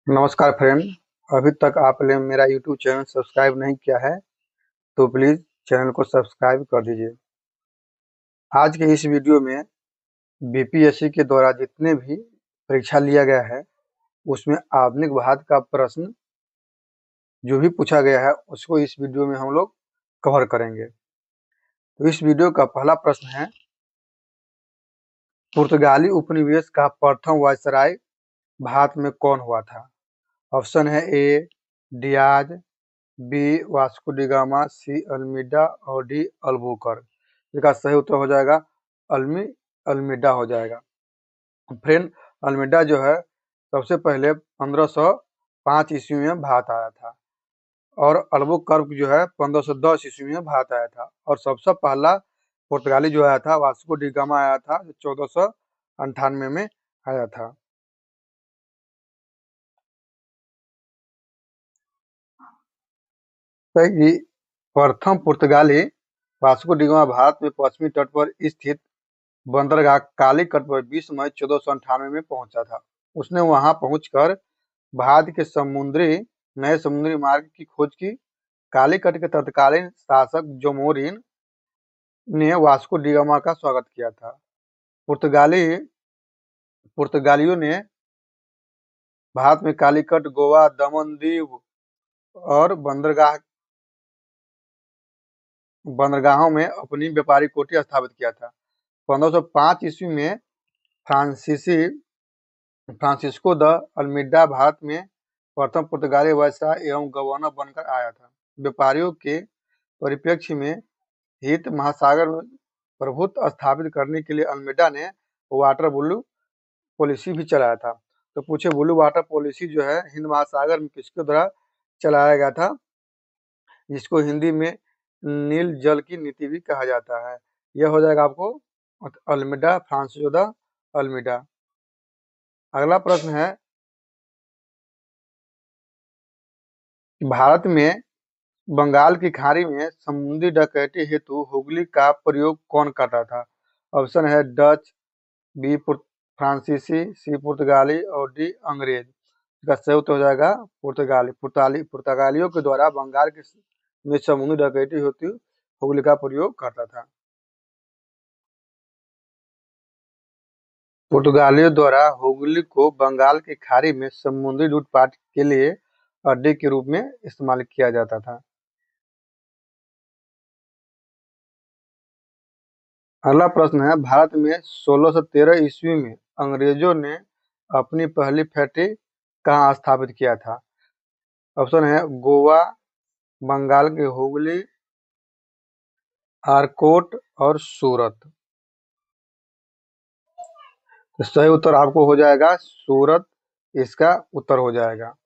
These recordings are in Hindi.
नमस्कार फ्रेंड। अभी तक आपने मेरा यूट्यूब चैनल सब्सक्राइब नहीं किया है तो प्लीज़ चैनल को सब्सक्राइब कर दीजिए। आज के इस वीडियो में बीपीएससी के द्वारा जितने भी परीक्षा लिया गया है उसमें आधुनिक भारत का प्रश्न जो भी पूछा गया है उसको इस वीडियो में हम लोग कवर करेंगे। तो इस वीडियो का पहला प्रश्न है, पुर्तगाली उपनिवेश का प्रथम वायसराय भारत में कौन हुआ था? ऑप्शन है A Dias, B Vasco da Gama, C Almeida और डी अल्बुकर्क। इसका सही उत्तर हो जाएगा अल्मीडा हो जाएगा। फ्रेंड, अल्मीडा जो है सबसे पहले 1505 ईस्वी में भारत आया था और अल्बुकर्क जो है 1510 ईस्वी में भारत आया था और सबसे पहला पुर्तगाली जो आया था वास्को डी गामा आया था जो 1498 में आया था। तो ये प्रथम पुर्तगाली वास्को डी गामा भारत में पश्चिमी तट पर स्थित बंदरगाह कालीकट पर 20 मई 1498 में पहुंचा था। उसने वहां पहुंचकर भारत के नए समुद्री मार्ग की खोज की। कालीकट के तत्कालीन शासक जोमोरिन ने वास्को डी गामा का स्वागत किया था। पुर्तगालियों ने भारत में कालीकट, गोवा, दमन दीव और बंदरगाहों में अपनी व्यापारिक कोठी स्थापित किया था। 1505 ईस्वी में फ्रांसिस्को द अल्मीडा भारत में प्रथम पुर्तगाली वायसराय एवं गवर्नर बनकर आया था। व्यापारियों के परिप्रेक्ष्य में हिंद महासागर में प्रभुत्व स्थापित करने के लिए अल्मीडा ने वाटर ब्लू पॉलिसी भी चलाया था। तो पूछे ब्लू वाटर पॉलिसी जो है हिंद महासागर में किसके द्वारा चलाया गया था, जिसको हिंदी में नील जल की नीति भी कहा जाता है। यह हो जाएगा आपको अल्मीडा, फ्रांसिस्को द अल्मीडा। अगला प्रश्न है, भारत में बंगाल की खाड़ी में समुद्री डकैती हेतु हुगली का प्रयोग कौन करता था? ऑप्शन है डच, बी फ्रांसीसी, सी पुर्तगाली और डी अंग्रेज। इसका सही उत्तर हो जाएगा पुर्तगालियों के द्वारा बंगाल में समुद्री डकैती हेतु हुगली का प्रयोग करता था। पुर्तगालियों द्वारा हुगली को बंगाल की खाड़ी में समुद्री लूटपाट के लिए अड्डे के रूप में इस्तेमाल किया जाता था। अगला प्रश्न है, भारत में 1613 ईस्वी में अंग्रेजों ने अपनी पहली फैक्ट्री कहाँ स्थापित किया था? ऑप्शन है गोवा, बंगाल के हुगली, आरकोट और सूरत। तो सही उत्तर आपको हो जाएगा सूरत, इसका उत्तर हो जाएगा।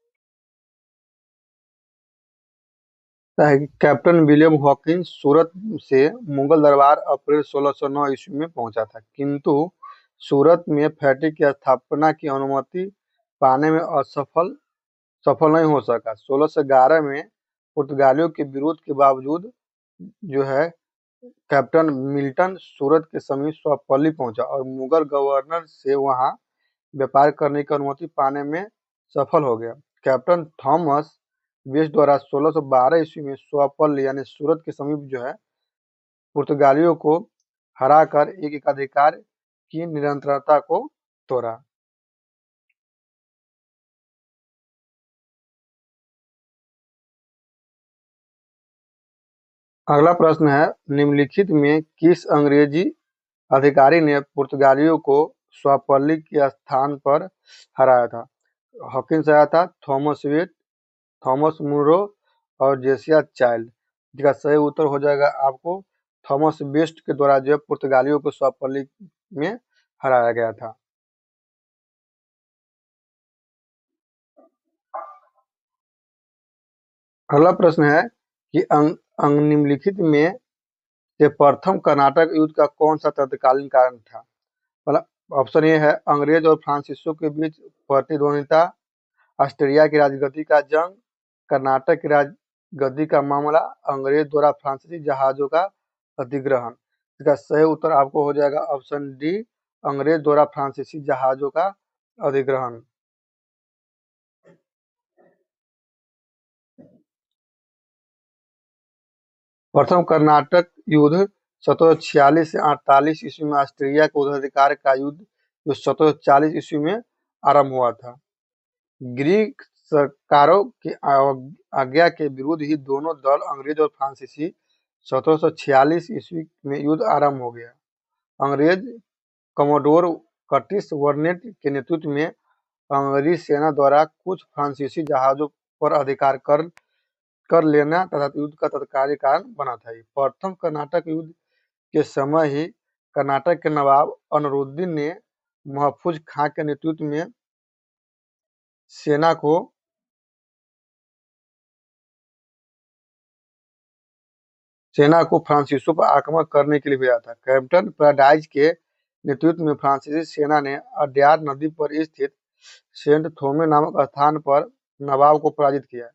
कैप्टन विलियम हॉकिंस सूरत से मुगल दरबार अप्रैल 1609 ईस्वी में पहुंचा था, किंतु सूरत में फैक्ट्री की स्थापना की अनुमति पाने में सफल नहीं हो सका। 1611 में पुर्तगालियों के विरोध के बावजूद जो है कैप्टन मिल्टन सूरत के समीप स्वपल्ली पहुंचा और मुगल गवर्नर से वहां व्यापार करने की अनुमति पाने में सफल हो गया। कैप्टन थॉमस वेस्ट द्वारा 1612 ईस्वी में स्वपल्ली यानी सूरत के समीप जो है पुर्तगालियों को हराकर एक एकाधिकार की निरंतरता को तोड़ा। अगला प्रश्न है, निम्नलिखित में किस अंग्रेजी अधिकारी ने पुर्तगालियों को स्वपल्ली के स्थान पर हराया था? हॉकिंस आया था, थॉमस वेट, थॉमस मुनरो और जेसिया चाइल्ड। इसका सही उत्तर हो जाएगा आपको थॉमस वेस्ट के द्वारा जो है पुर्तगालियों को स्वपल्ली में हराया गया था। अगला प्रश्न है कि निम्नलिखित में से प्रथम कर्नाटक युद्ध का कौन सा तत्कालीन कारण था? मतलब ऑप्शन ए है अंग्रेज और फ्रांसीसियों के बीच प्रतिद्वंदिता, ऑस्ट्रिया की राजगद्दी का जंग, कर्नाटक की राजगद्दी का मामला, अंग्रेज द्वारा फ्रांसीसी जहाजों का अधिग्रहण। इसका सही उत्तर आपको हो जाएगा ऑप्शन डी, अंग्रेज द्वारा फ्रांसीसी जहाजों का अधिग्रहण। प्रथम कर्नाटक युद्ध 1746 से 48 ईस्वी में ऑस्ट्रिया के उत्तराधिकार का युद्ध जो 1740 ईस्वी में आरंभ हुआ था। ग्रीक सरकारों की आज्ञा के विरुद्ध ही दोनों दल अंग्रेज और फ्रांसीसी 1746 ईस्वी में युद्ध आरंभ हो गया। अंग्रेज कमोडोर कर्टिस वर्नेट के नेतृत्व में अंग्रेजी सेना द्वारा कुछ फ्रांसीसी जहाजों पर अधिकार कर लेना तथा युद्ध का तत्कालीन कारण बना था। प्रथम कर्नाटक युद्ध के समय ही कर्नाटक के नवाब अनरुद्दीन ने महफूज खां के नेतृत्व में सेना को फ्रांसीसियों पर आक्रमण करने के लिए भेजा था। कैप्टन पैराडाइज के नेतृत्व में फ्रांसीसी सेना ने अड्यार नदी पर स्थित सेंट थोमे नामक स्थान पर नवाब को पराजित किया।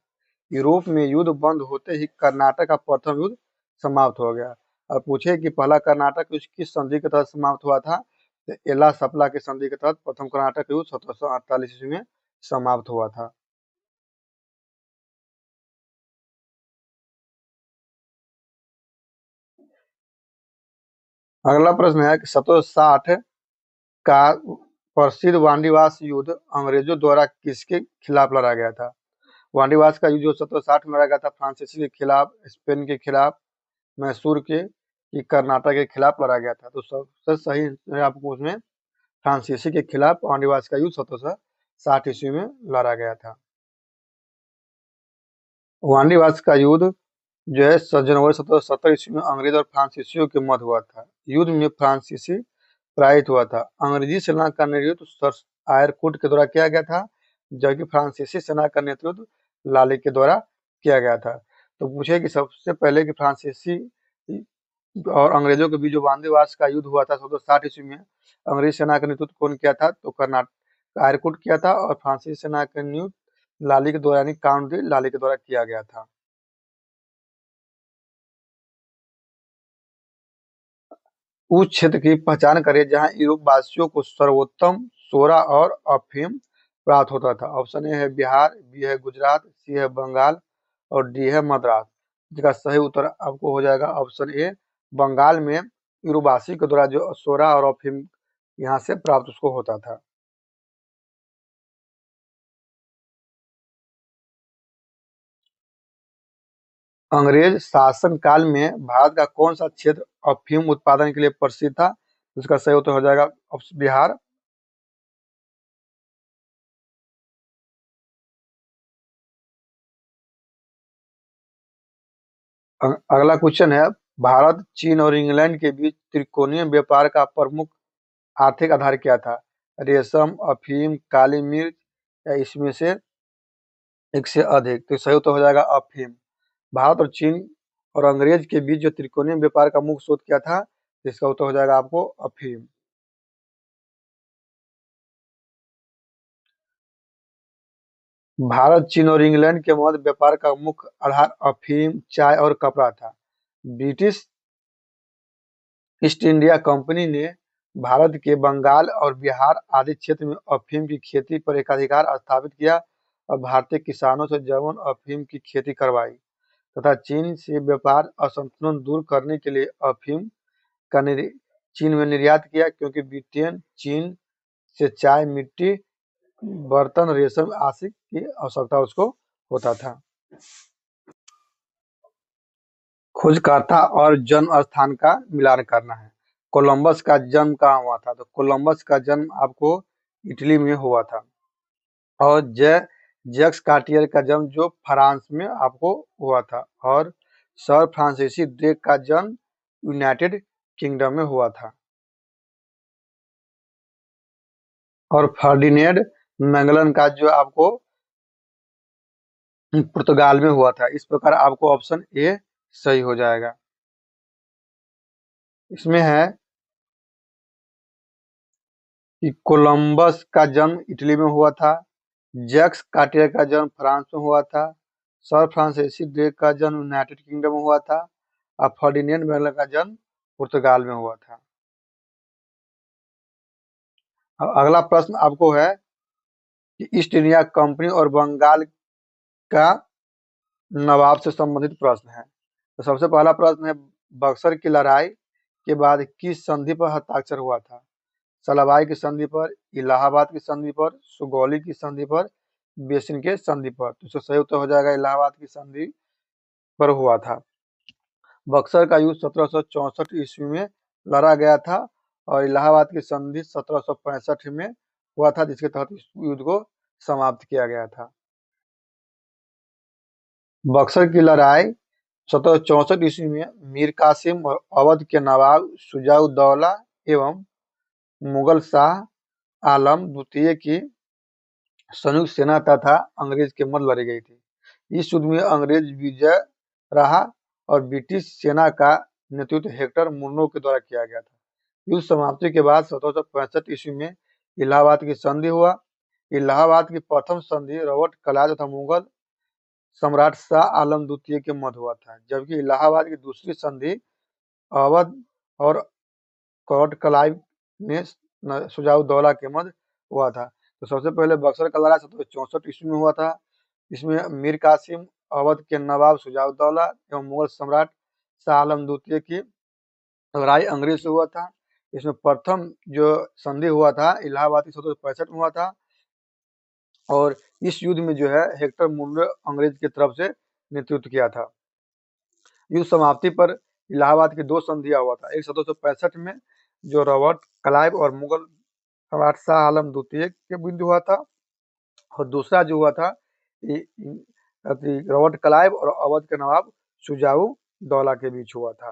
यूरोप में युद्ध बंद होते ही कर्नाटक का प्रथम युद्ध समाप्त हो गया। अब पूछे कि पहला कर्नाटक युद्ध किस संधि के तहत समाप्त हुआ था, तो एला सप्ला के संधि के तहत प्रथम कर्नाटक युद्ध 1748 ईस्वी में समाप्त हुआ था। अगला प्रश्न है कि 1760 का प्रसिद्ध वांडीवास युद्ध अंग्रेजों द्वारा किसके खिलाफ लड़ा गया था। वांडीवास का युद्ध जो 1760 में लड़ा गया था फ्रांसीसी के खिलाफ, स्पेन के खिलाफ, मैसूर के कर्नाटक के खिलाफ लड़ा गया था। तो सबसे सही है आपको उसमें फ्रांसीसी के खिलाफ वांडीवास का युद्ध 1760 ईस्वी में लड़ा गया था। वांडीवास का युद्ध जो है जनवरी 1770 ईस्वी में अंग्रेज और फ्रांसीसियों के मध्य हुआ था। युद्ध में फ्रांसीसी पराजित हुआ था। अंग्रेजी सेना का नेतृत्व सर आयरकुट के द्वारा किया गया था, जबकि फ्रांसीसी सेना का नेतृत्व लाली के द्वारा किया गया था। तो पूछे कि सबसे पहले कि फ्रांसीसी और अंग्रेजों के बीच जो वांडीवास का युद्ध हुआ था 1760 ईस्वी में, अंग्रेजी सेना का नेतृत्व कौन किया था, तो कर्नाटक आयरकुट किया था और फ्रांसीसी सेना का नेतृत्व लाली के द्वारा यानी काउंट डी लाली के द्वारा किया गया था। उस क्षेत्र की पहचान करें जहां यूरोप वासियों को सर्वोत्तम सोरा और अफीम प्राप्त होता था। ऑप्शन ए है बिहार, बी है गुजरात, सी है बंगाल और डी है मद्रास। इसका सही उत्तर आपको हो जाएगा ऑप्शन ए, बंगाल में यूरोपवासी के द्वारा जो सोरा और अफीम यहाँ से प्राप्त उसको होता था। अंग्रेज शासन काल में भारत का कौन सा क्षेत्र अफीम उत्पादन के लिए प्रसिद्ध था। उसका सही उत्तर हो जाएगा ऑप्शन बिहार। अगला क्वेश्चन है, भारत, चीन और इंग्लैंड के बीच त्रिकोणीय व्यापार का प्रमुख आर्थिक आधार क्या था। रेशम, अफीम, काली मिर्च या इसमें से एक से अधिक। तो सही उत्तर हो जाएगा अफीम। भारत और चीन और अंग्रेज के बीच जो त्रिकोणीय व्यापार का मुख्य स्रोत क्या था, इसका उत्तर हो जाएगा आपको अफीम। भारत, चीन और इंग्लैंड के मध्य व्यापार का मुख्य आधार अफीम, चाय और कपड़ा था। ब्रिटिश ईस्ट इंडिया कंपनी ने भारत के बंगाल और बिहार आदि क्षेत्र में अफीम की खेती पर एकाधिकार स्थापित किया और भारतीय किसानों से जर्मन अफीम की खेती करवाई तथा चीन से व्यापार असंतुलन दूर करने के लिए अफीम का चीन में निर्यात किया, क्योंकि ब्रिटेन चीन से चाय, मिट्टी, बर्तन, रेशम आदि की आवश्यकता उसको होता था। खोजकर्ता और जन्म स्थान का मिलान करना है। कोलंबस का जन्म कहाँ हुआ था, तो कोलंबस का जन्म आपको इटली में हुआ था और जैक्स कार्टियर का जन्म जो फ्रांस में आपको हुआ था और सर फ्रांसीसी ड्रेक का जन्म यूनाइटेड किंगडम में हुआ था और फर्डिनेंड मैगलन का जो आपको पुर्तगाल में हुआ था। इस प्रकार आपको ऑप्शन ए सही हो जाएगा। इसमें है कि कोलंबस का जन्म इटली में हुआ था, जैक्स कार्टियर का जन्म फ्रांस में हुआ था, सर फ्रांसीसी ड्रेक का जन्म यूनाइटेड किंगडम में हुआ था और फर्डिनेंड मैगलन का जन्म पुर्तगाल में हुआ था। अब अगला प्रश्न आपको है कि ईस्ट इंडिया कंपनी और बंगाल का नवाब से संबंधित प्रश्न है। तो सबसे पहला प्रश्न है, बक्सर की लड़ाई के बाद किस संधि पर हस्ताक्षर हुआ था? सलाबाई की संधि पर, इलाहाबाद की संधि पर, सुगौली की संधि पर, बेसिन के संधि पर। तो इसका सही उत्तर हो जाएगा इलाहाबाद की संधि पर हुआ था। बक्सर का युद्ध 1764 ईस्वी में लड़ा गया था और इलाहाबाद की संधि 1765 में हुआ था, जिसके तहत इस युद्ध को समाप्त किया गया था। बक्सर की लड़ाई 1764 ईस्वी में मीर कासिम और अवध के नवाब शुजा-उद-दौला एवं मुगल शाह आलम द्वितीय की संयुक्त सेना तथा अंग्रेज के मध्य लड़ी गई थी। इस युद्ध में अंग्रेज विजय रहा और ब्रिटिश सेना का नेतृत्व हेक्टर मुनरो के द्वारा किया गया था। युद्ध समाप्ति के बाद 1765 ईस्वी में इलाहाबाद की संधि हुआ। इलाहाबाद की प्रथम संधि रॉबर्ट क्लाइव तथा मुगल सम्राट शाह आलम द्वितीय के मध्य हुआ था, जबकि इलाहाबाद की दूसरी संधि अवध और रॉबर्ट क्लाइव ने शुजा-उद-दौला के मध्य हुआ था। तो सबसे पहले बक्सर का लड़ाई 1764 ईस्वी में हुआ था। इसमें मीर कासिम, अवध के नवाब शुजा-उद-दौला एवं मुगल सम्राट शाह आलम द्वितीय की लड़ाई अंग्रेज से हुआ था। इसमें प्रथम जो संधि हुआ था इलाहाबाद की 1765 में हुआ था और इस युद्ध में जो है हेक्टर मुनरो अंग्रेज की तरफ से नेतृत्व किया था। युद्ध समाप्ति पर इलाहाबाद की दो संधियां हुआ था, एक 1765 में जो रॉबर्ट क्लाइव और मुगल सम्राट शाह आलम द्वितीय के बीच हुआ था और दूसरा जो हुआ था रॉबर्ट क्लाइव और अवध के नवाब शुजा-उद-दौला के बीच हुआ था।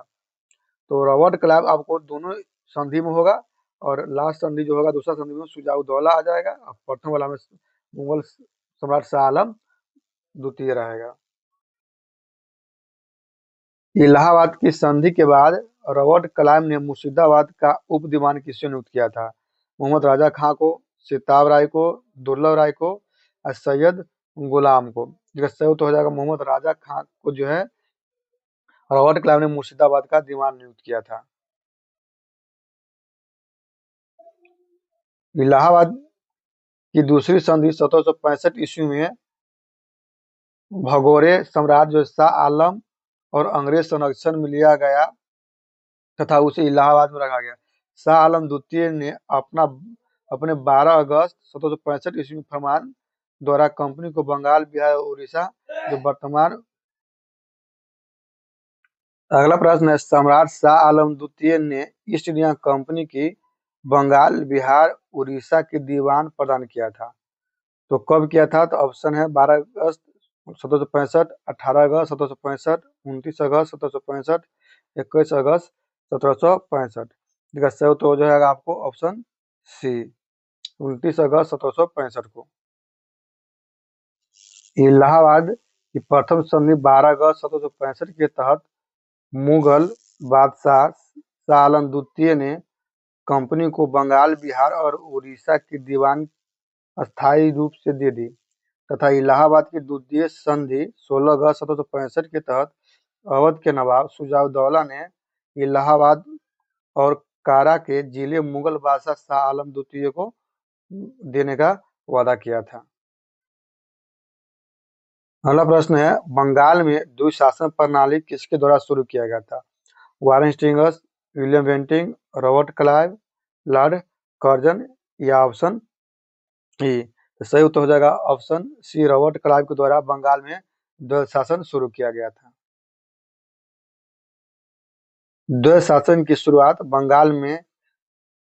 तो रॉबर्ट क्लाइव आपको दोनों संधि में होगा और लास्ट संधि जो होगा दूसरा संधि में शुजा-उद-दौला आ जाएगा और प्रथम वाला में मुगल सम्राट शाह आलम द्वितीय रहेगा। इलाहाबाद की संधि के बाद रॉबर्ट क्लाइव ने मुर्शिदाबाद का उप दीवान किससे नियुक्त किया था? मोहम्मद राजा खां को, सिताब राय को, दुर्लभ राय को और सैयद गुलाम को। जिसका सही उत्तर हो जाएगा मोहम्मद राजा खां को जो है रॉबर्ट क्लाइव ने मुर्शिदाबाद का दीवान नियुक्त किया था। इलाहाबाद की दूसरी संधि 1765 ईस्वी में भगोड़े सम्राट जो शाह आलम और अंग्रेज संरक्षण में लिया गया तथा उसे इलाहाबाद में रखा गया। शाह आलम द्वितीय ने अपने 12 अगस्त 1765 ईस्वी फरमान द्वारा कंपनी को बंगाल, बिहार और उड़ीसा जो वर्तमान। अगला प्रश्न है, सम्राट शाह आलम द्वितीय ने ईस्ट इंडिया कंपनी की बंगाल, बिहार, उड़ीसा की दीवान प्रदान किया था। तो कब किया था? तो ऑप्शन है 12 अगस्त 1765, 18 अगस्त 1765, 29 अगस्त 1765, 21 अगस्त 1765। इसका सही उत्तर हो जाएगा आपको ऑप्शन सी, 29 अगस्त 1765 को। इलाहाबाद की प्रथम संधि 12 अगस्त 1765 के तहत मुगल बादशाह शाह आलम द्वितीय ने कंपनी को बंगाल, बिहार और उड़ीसा की दीवान अस्थायी रूप से दे दी तथा इलाहाबाद की द्वितीय संधि 16 अगस्त 1765 के तहत अवध के नवाब शुजा-उद-दौला ने इलाहाबाद और कारा के जिले मुगल बादशाह शाह आलम द्वितीय को देने का वादा किया था। अगला प्रश्न है, बंगाल में द्विशासन प्रणाली किसके द्वारा शुरू किया गया था? Warren Hastings, William Bentinck, Robert Clive, Lord Curzon या ऑप्शन ई? तो सही उत्तर हो जाएगा ऑप्शन सी, रॉबर्ट क्लाइव के द्वारा बंगाल में द्वैध शासन शुरू किया गया था। द्वैध शासन की शुरुआत बंगाल में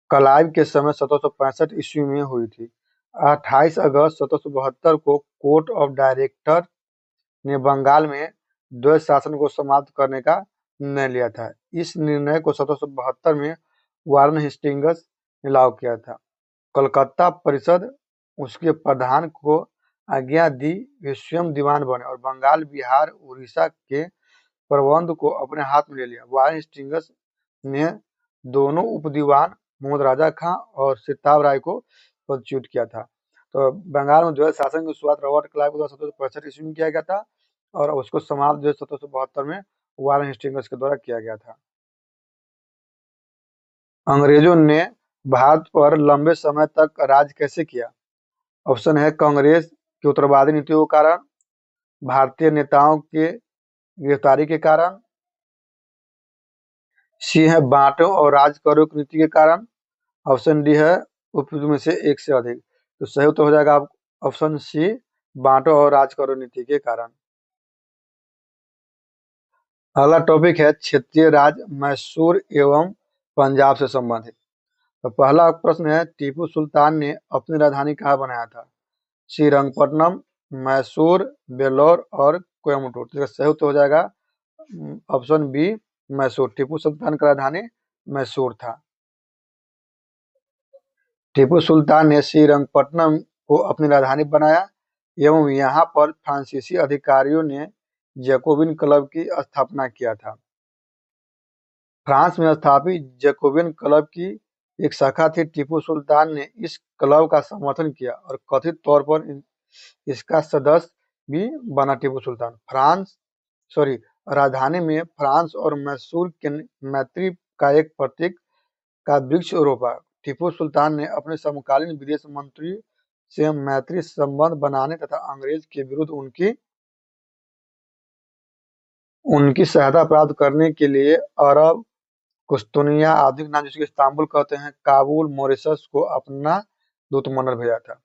क्लाइव के समय 1765 ईस्वी में हुई थी। 28 अगस्त 1772 को कोर्ट ऑफ डायरेक्टर ने बंगाल में द्वैध शासन को समाप्त करने का निर्णय लिया था। इस निर्णय को 1772 में वारेन हेस्टिंग्स ने लागू किया था। कलकत्ता परिषद उसके प्रधान को आज्ञा दी वे स्वयं दीवान बने और बंगाल, बिहार, उड़ीसा के प्रबंध को अपने हाथ में ले लिया। वारेन हेस्टिंग्स ने दोनों उपदीवान मोहम्मद राजा खां और सिताब राय को पदच्युत किया था। तो बंगाल में द्वैध शासन की शुरुआत रॉबर्ट क्लाइव के द्वारा 1765 ईस्वी में किया गया था और उसको समाप्त जो 1772 में वारेन हेस्टिंग्स के द्वारा किया गया था। अंग्रेजों ने भारत पर लंबे समय तक राज कैसे किया? ऑप्शन है कांग्रेस की उत्तरवादी नीतियों के कारण, भारतीय नेताओं के गिरफ्तारी के कारण, सी है बांटो और राज करो की नीति के कारण। ऑप्शन डी है उपयुक्त में से एक से अधिक। तो सही उत्तर हो जाएगा आप ऑप्शन सी, बांटो और राज करो नीति के कारण। अगला टॉपिक है क्षेत्रीय राज मैसूर एवं पंजाब से संबंधित। तो पहला प्रश्न है टीपू सुल्तान ने अपनी राजधानी कहाँ बनाया था? श्रीरंगपट्टनम, मैसूर, बेल्लौर और कोयम्बटूर। तो सही उत्तर हो जाएगा ऑप्शन बी, मैसूर। टीपू सुल्तान का राजधानी मैसूर था। टीपू सुल्तान ने श्रीरंगपट्टनम को अपनी राजधानी बनाया एवं यहाँ पर फ्रांसीसी अधिकारियों ने जैकोबिन क्लब की स्थापना किया था। फ्रांस में स्थापित जैकोबिन क्लब की एक शाखा थी। टीपू सुल्तान ने इस क्लब का समर्थन किया और कथित तौर पर इसका सदस्य भी बना। टीपू सुल्तान राजधानी में फ्रांस और मैसूर के मैत्री का एक प्रतीक का वृक्ष रोपा। टीपू सुल्तान ने अपने समकालीन विदेश मंत्री से मैत्री संबंध बनाने तथा अंग्रेज के विरुद्ध उनकी सहायता प्राप्त करने के लिए अरब, कुश्तुनिया, आधुनिक नाम जिसको इस्तांबुल कहते हैं, काबुल, मॉरिशस को अपना दूतमंडल भेजा था।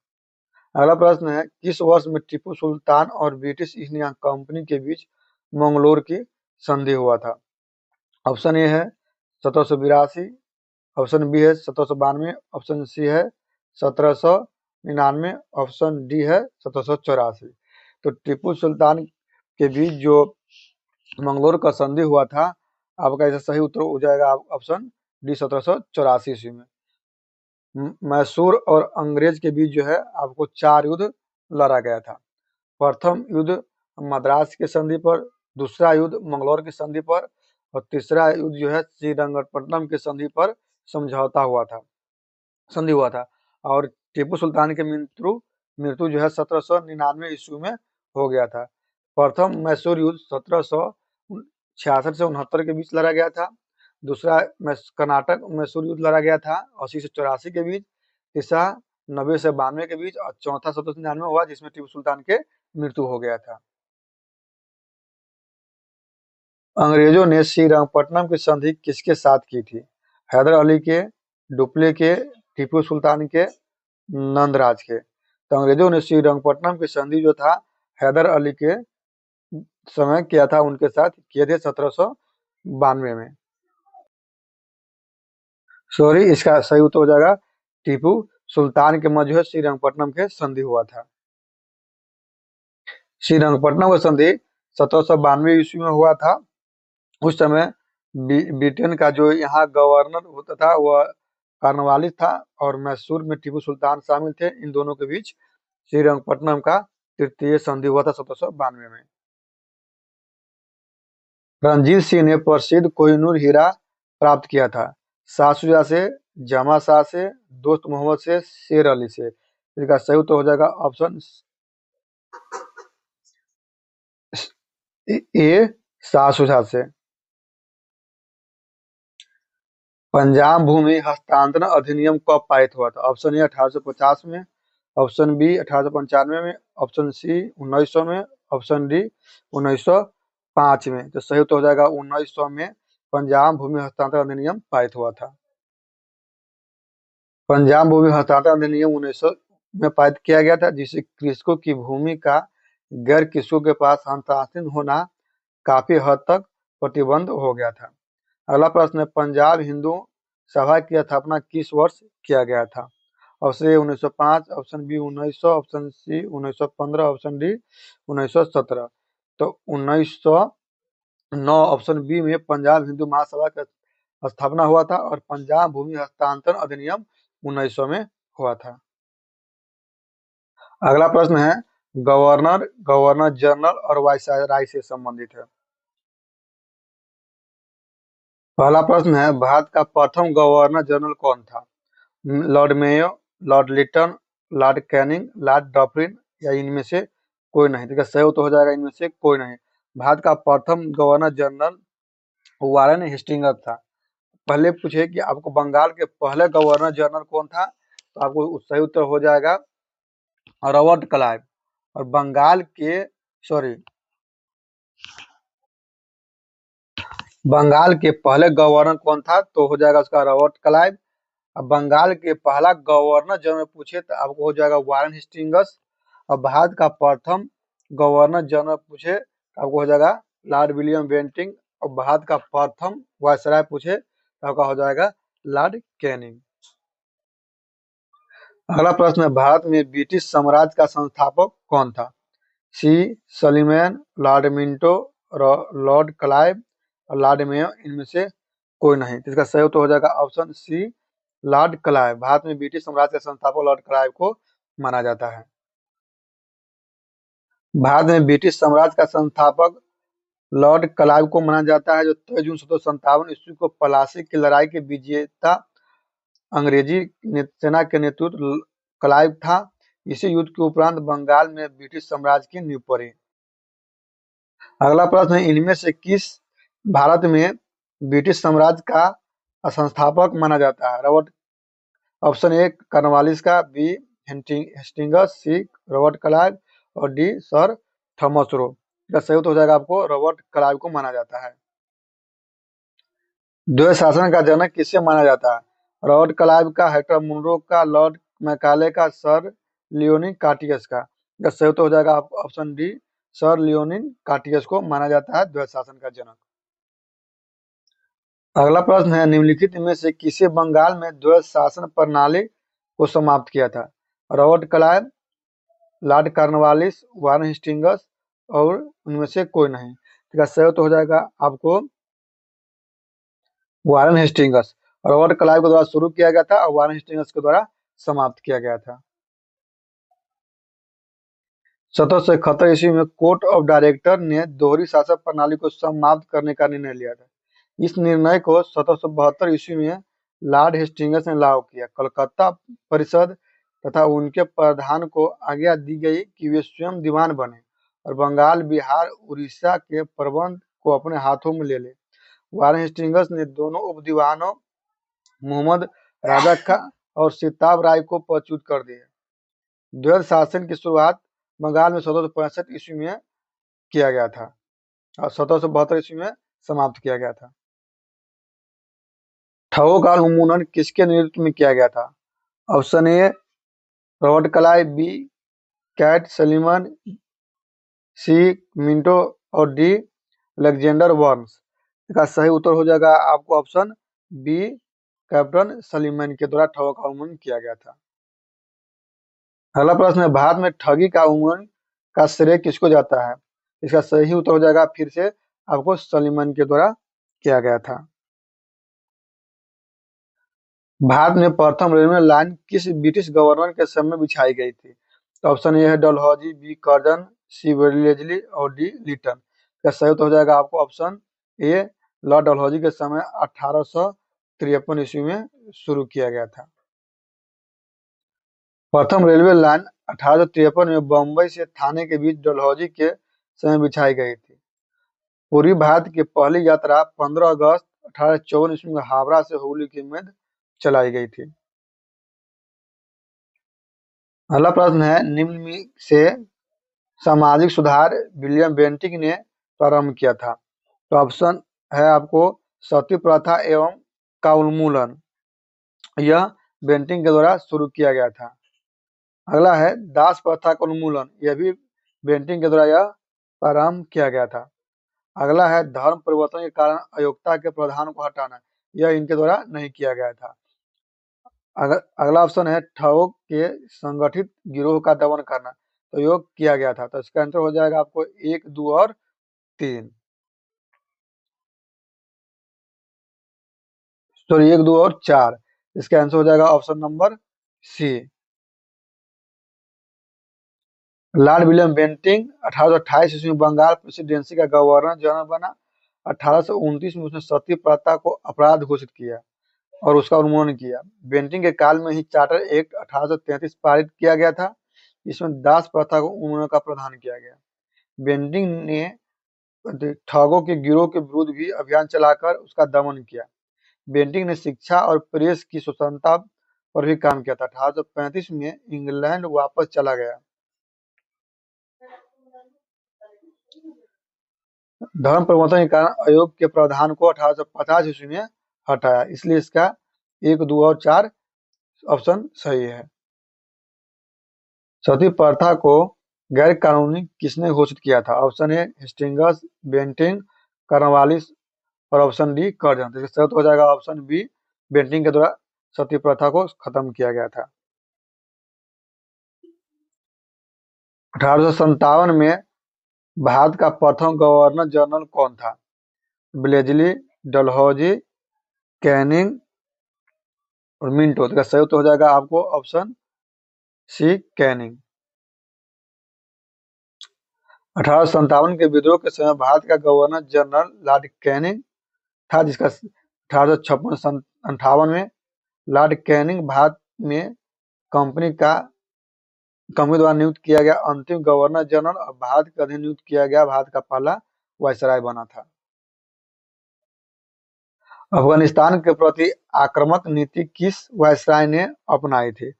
अगला प्रश्न है किस वर्ष में टीपू सुल्तान और ब्रिटिश ईस्ट इंडिया कंपनी के बीच मंगलोर की संधि हुआ था? ऑप्शन ए है 1782, ऑप्शन बी है 1792, ऑप्शन सी है 1799, ऑप्शन डी है 1784। तो टीपू सुल्तान के बीच जो मंगलोर का संधि हुआ था, आपका इसका सही उत्तर हो जाएगा ऑप्शन डी 1784 ईस्वी में। मैसूर और अंग्रेज के बीच जो है आपको 4 युद्ध लड़ा गया था। प्रथम युद्ध मद्रास के संधि पर, दूसरा युद्ध मंगलौर की संधि पर और तीसरा युद्ध जो है श्रीरंगपट्टनम की संधि पर संधि हुआ था। और टीपू सुल्तान की मृत्यु जो है 1799 ईस्वी में हो गया था। प्रथम मैसूर युद्ध 1766 से 69 के बीच लड़ा गया था। दूसरा कर्नाटक मैसूर युद्ध लड़ा गया था 80 से 84 के बीच। तीसरा 90 से 92 के बीच और चौथा 1799 हुआ जिसमें टीपू सुल्तान के मृत्यु हो गया था। अंग्रेजों ने श्रीरंगपट्टनम की संधि किसके साथ की थी? हैदर अली के, डुप्ले के, टीपू सुल्तान के, नंदराज के। तो अंग्रेजों ने श्रीरंगपट्टनम की संधि जो था हैदर अली के समय किया था, उनके साथ किए थे 1792 में। सॉरी, इसका सही उत्तर हो जाएगा टीपू सुल्तान के मध्य श्रीरंगपट्टनम के संधि हुआ था। श्रीरंगपट्टनम का संधि 1792 ईस्वी में हुआ था। उस समय ब्रिटेन का जो यहाँ गवर्नर होता था वह कार्नवालिस था और मैसूर में टीपू सुल्तान शामिल थे। इन दोनों के बीच श्रीरंगपट्टनम का तृतीय संधि हुआ था 1792 में। रणजीत सिंह ने प्रसिद्ध कोहिनूर हीरा प्राप्त किया था? शाह शुजा से, जमा शाह से, दोस्त मोहम्मद से, शेर अली से। इसका सही उत्तर हो जाएगा ऑप्शन ए, शाह शुजा से। पंजाब भूमि हस्तांतरण अधिनियम कब पारित हुआ था? ऑप्शन ए 1850 में, ऑप्शन बी 1895 में, ऑप्शन सी 1900 में, ऑप्शन डी 1905 में। तो सही उत्तर हो जाएगा 1900 में पंजाब भूमि हस्तांतरण अधिनियम पारित हुआ था। पंजाब भूमि हस्तांतरण अधिनियम 1900 में पारित किया गया था, जिससे कृषकों की भूमि का गैर कृषकों के पास हस्तांतरित होना काफी हद तक प्रतिबंध हो गया था। अगला प्रश्न है पंजाब हिंदू सभा की स्थापना किस वर्ष किया गया था? Option A 1905, option B 1900, option C 1915, option D 1917। तो 1909 ऑप्शन बी में पंजाब हिंदू महासभा का स्थापना हुआ था और पंजाब भूमि हस्तांतरण अधिनियम 1900 में हुआ था। अगला प्रश्न है गवर्नर जनरल और वायसराय से संबंधित है। पहला प्रश्न है भारत का प्रथम गवर्नर जनरल कौन था? Lord Mayo, Lord Lytton, Lord Canning, Lord Dufferin या इनमें से कोई नहीं? तो सही उत्तर हो जाएगा इनमें से कोई नहीं। भारत का प्रथम गवर्नर जनरल वारेन हेस्टिंग्स था। पहले पूछे कि आपको बंगाल के पहले गवर्नर जनरल कौन था, तो आपको सही उत्तर हो जाएगा रॉबर्ट क्लाइव। और बंगाल के बंगाल के पहले गवर्नर कौन था? तो हो जाएगा उसका रॉबर्ट क्लाइव। अब बंगाल के पहला गवर्नर जनरल पूछे तो आपको हो जाएगा वारेन हेस्टिंग्स। और भारत का प्रथम गवर्नर जनरल पूछे तो आपको हो जाएगा लॉर्ड विलियम बेंटिंग। और भारत का प्रथम वायसराय पूछे तो आपका हो जाएगा लॉर्ड कैनिंग। अगला प्रश्न है, भारत में ब्रिटिश साम्राज्य का संस्थापक कौन था? सी सलीमैन, लॉर्ड मिंटो, लॉर्ड क्लाइव और लॉर्ड मेयो, इनमें से कोई नहीं। तो इसका सही उत्तर हो जाएगा ऑप्शन सी, लॉर्ड क्लाइव। भारत में ब्रिटिश साम्राज्य के संस्थापक लॉर्ड क्लाइव को माना जाता है। भारत में ब्रिटिश साम्राज्य का संस्थापक लॉर्ड क्लाइव को माना जाता है, जो 23 जून 1757 ईस्वी को प्लासी की लड़ाई के विजेता अंग्रेजी सेना के नेतृत्व क्लाइव था। इसी युद्ध के उपरांत बंगाल में ब्रिटिश साम्राज्य की नींव पड़ी। अगला प्रश्न है, इनमें से किस भारत में ब्रिटिश साम्राज्य का संस्थापक माना जाता है? रॉबर्ट, ऑप्शन ए कॉर्नवालिस का, B Hastings, C Robert Clive और डी सर थॉमस रो। इसका सही उत्तर हो जाएगा आपको रॉबर्ट क्लाइव को माना जाता है। द्वैत शासन का जनक किसे माना जाता है? रॉबर्ट क्लाइव का, हेक्टर मुनरो का, लॉर्ड मैकाले का, सर लियोनी कार्टियस का। इसका सही उत्तर हो जाएगा ऑप्शन डी, सर लियोनिन कार्टियस को माना जाता है द्वैत शासन का जनक। अगला प्रश्न है, निम्नलिखित में से किसे बंगाल में द्वैत शासन प्रणाली को समाप्त किया था? Robert Clive, Lord Cornwallis, Warren Hastings और उनमें से कोई नहीं। इसका सही उत्तर हो जाएगा आपको वारेन हेस्टिंग्स। रॉबर्ट क्लाइव के द्वारा शुरू किया गया था और वारेन हेस्टिंग्स के द्वारा समाप्त किया गया था। 1771 ईस्वी में कोर्ट ऑफ डायरेक्टर ने दोहरी शासन प्रणाली को समाप्त करने का निर्णय लिया था। इस निर्णय को 1772 ईस्वी में लॉर्ड हेस्टिंग्स ने लागू किया। कलकत्ता परिषद तथा उनके प्रधान को आज्ञा दी गई कि वे स्वयं दीवान बने और बंगाल, बिहार, उड़ीसा के प्रबंध को अपने हाथों में ले ले। वारेन हेस्टिंग्स ने दोनों उपदीवानों मोहम्मद राजा का और सिताब राय को पदच्युत कर दिया। द्वैत शासन की शुरुआत बंगाल में 1765 ईस्वी में किया गया था और 1772 ईस्वी में समाप्त किया गया था। ठगों का उन्मूलन किसके नेतृत्व में किया गया था? Option A Robert Clive, B कैट सलीमन, सी मिंटो और डी अलेक्जेंडर बर्न्स। इसका सही उत्तर हो जाएगा आपको ऑप्शन बी, कैप्टन सलीमन के द्वारा ठगों का उन्मूलन किया गया था। अगला प्रश्न है, भारत में ठगी का उन्मूलन का श्रेय किसको जाता है? इसका सही उत्तर हो जाएगा फिर से आपको सलीमन के द्वारा किया गया था। भारत में प्रथम रेलवे लाइन किस ब्रिटिश गवर्नर के समय बिछाई गई थी? तो ऑप्शन ए है डलहौजी, बी कर्जन, सी वेलेस्ली और डी लिटन। का सही उत्तर हो जाएगा आपको ऑप्शन ए, लॉर्ड डलहौजी के समय 1853 ईस्वी में शुरू किया गया था। प्रथम रेलवे लाइन 1853 में बम्बई से थाने के बीच डलहौजी के समय बिछाई गई थी। पूर्वी भारत की पहली यात्रा 15 अगस्त 1854 ईस्वी में हावड़ा से हुगली की मध्य चलाई गई थी। अगला प्रश्न है, निम्न में से सामाजिक सुधार विलियम बेंटिक ने प्रारंभ किया था? तो ऑप्शन है आपको सती प्रथा एवं का उन्मूलन, यह बेंटिक के द्वारा शुरू किया गया था। अगला है दास प्रथा का उन्मूलन, यह भी बेंटिक के द्वारा यह प्रारंभ किया गया था। अगला है धर्म परिवर्तन के कारण अयोग्यता के प्रावधान को हटाना, यह इनके द्वारा नहीं किया गया था। अगला ऑप्शन है ठगों के संगठित गिरोह का दमन करना, तो योग किया गया था। तो इसका आंसर हो जाएगा आपको 1, 2 और 3। सॉरी 1, 2 और 4। इसका आंसर हो जाएगा option number C. Lord William Bentinck 1828 ईस्वी में बंगाल प्रेसिडेंसी का गवर्नर जनरल बना। 1829 में उसने सती प्रथा को अपराध घोषित किया और उसका उन्मूलन किया। बेंटिक के काल में ही चार्टर एक्ट 1833 पारित किया गया था। इसमें दास प्रथा को उन्मूलन का प्रावधान किया गया। बेंटिक ने ठगों के गिरोह के विरुद्ध भी अभियान चलाकर उसका दमन किया। बेंटिक ने शिक्षा और प्रेस की स्वतंत्रता पर भी काम किया था। 1835 में इंग्लैंड वापस चला गया। धर्म परिवर्तन के कारण आयोग के प्रावधान को 1850 ईस्वी में हटाया, इसलिए इसका 1, 2 और 4 ऑप्शन सही है। सती प्रथा को गैर कानूनी किसने घोषित किया था? Option A Hastings, Bentinck, Cornwallis और ऑप्शन डी कर्जन। तो इसका सही हो जाएगा ऑप्शन बी, बेंटिंग के द्वारा सती प्रथा को खत्म किया गया था। 1857 में भारत का प्रथम गवर्नर जनरल कौन था? ब्लेजली, डलहौजी, कैनिंग और मिंटो। तो इसका सही उत्तर हो जाएगा आपको ऑप्शन सी, कैनिंग। 1857 के विद्रोह के समय भारत का गवर्नर जनरल लॉर्ड कैनिंग था, जिसका 1856-58 में लॉर्ड कैनिंग भारत में कंपनी द्वारा नियुक्त किया गया अंतिम गवर्नर जनरल और भारत के अधीन नियुक्त किया गया भारत का पहला वायसराय बना था। अफगानिस्तान के प्रति आक्रामक नीति किस वायसराय ने अपनाई थी?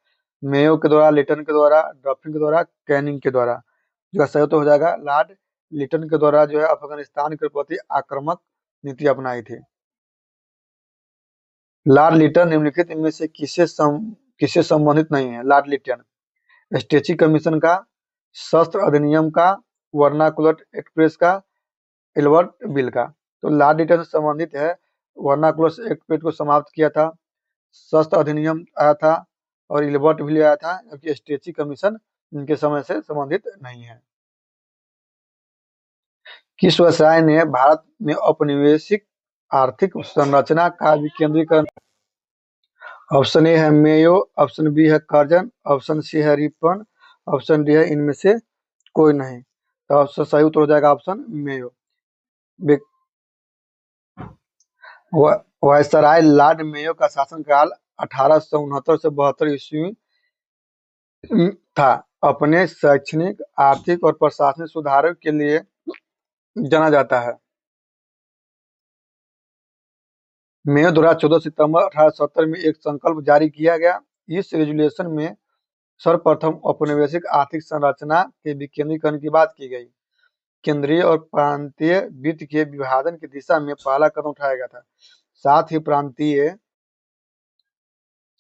मेयो के द्वारा, लिटन के द्वारा, डफरिन के द्वारा, कैनिंग के द्वारा। जो सही तो हो जाएगा लॉर्ड लिटन के द्वारा जो है अफगानिस्तान के प्रति आक्रामक नीति अपनाई थी। लॉर्ड लिटन निम्नलिखित इनमें से किससे संबंधित नहीं है? लॉर्ड लिटन स्टेची कमीशन का, शस्त्र अधिनियम का, वर्नाकुलर एक्सप्रेस का, एल्बर्ट बिल का। तो लॉर्ड लिटन से संबंधित है, वर्नाकुलर एक्सप्रेस को समाप्त किया था, शस्त्र अधिनियम आया था और एल्बर्ट बिल आया था, जबकि स्टेची कमीशन इनके समय से संबंधित नहीं है। किस व्यवसाय ने भारत में औपनिवेशिक आर्थिक संरचना का विकेंद्रीकरण? ऑप्शन ए है मेयो, ऑप्शन बी है कर्जन, ऑप्शन सी है रिपन, ऑप्शन डी है इनमें से कोई नहीं। तो ऑप्शन सही उत्तर हो जाएगा option Mayo. Viceroy Lord Mayo का शासनकाल 1869 से 72 ईस्वी था। अपने शैक्षणिक, आर्थिक और प्रशासनिक सुधारों के लिए जाना जाता है। मेयो द्वारा 14 सितंबर 1870 में एक संकल्प जारी किया गया। इस रेजुलेशन में सर्वप्रथम औपनिवेशिक आर्थिक संरचना के विकेंद्रीकरण की बात की गई। केंद्रीय और प्रांतीय वित्त के विभाजन की दिशा में पहला कदम उठाया गया था। साथ ही प्रांतीय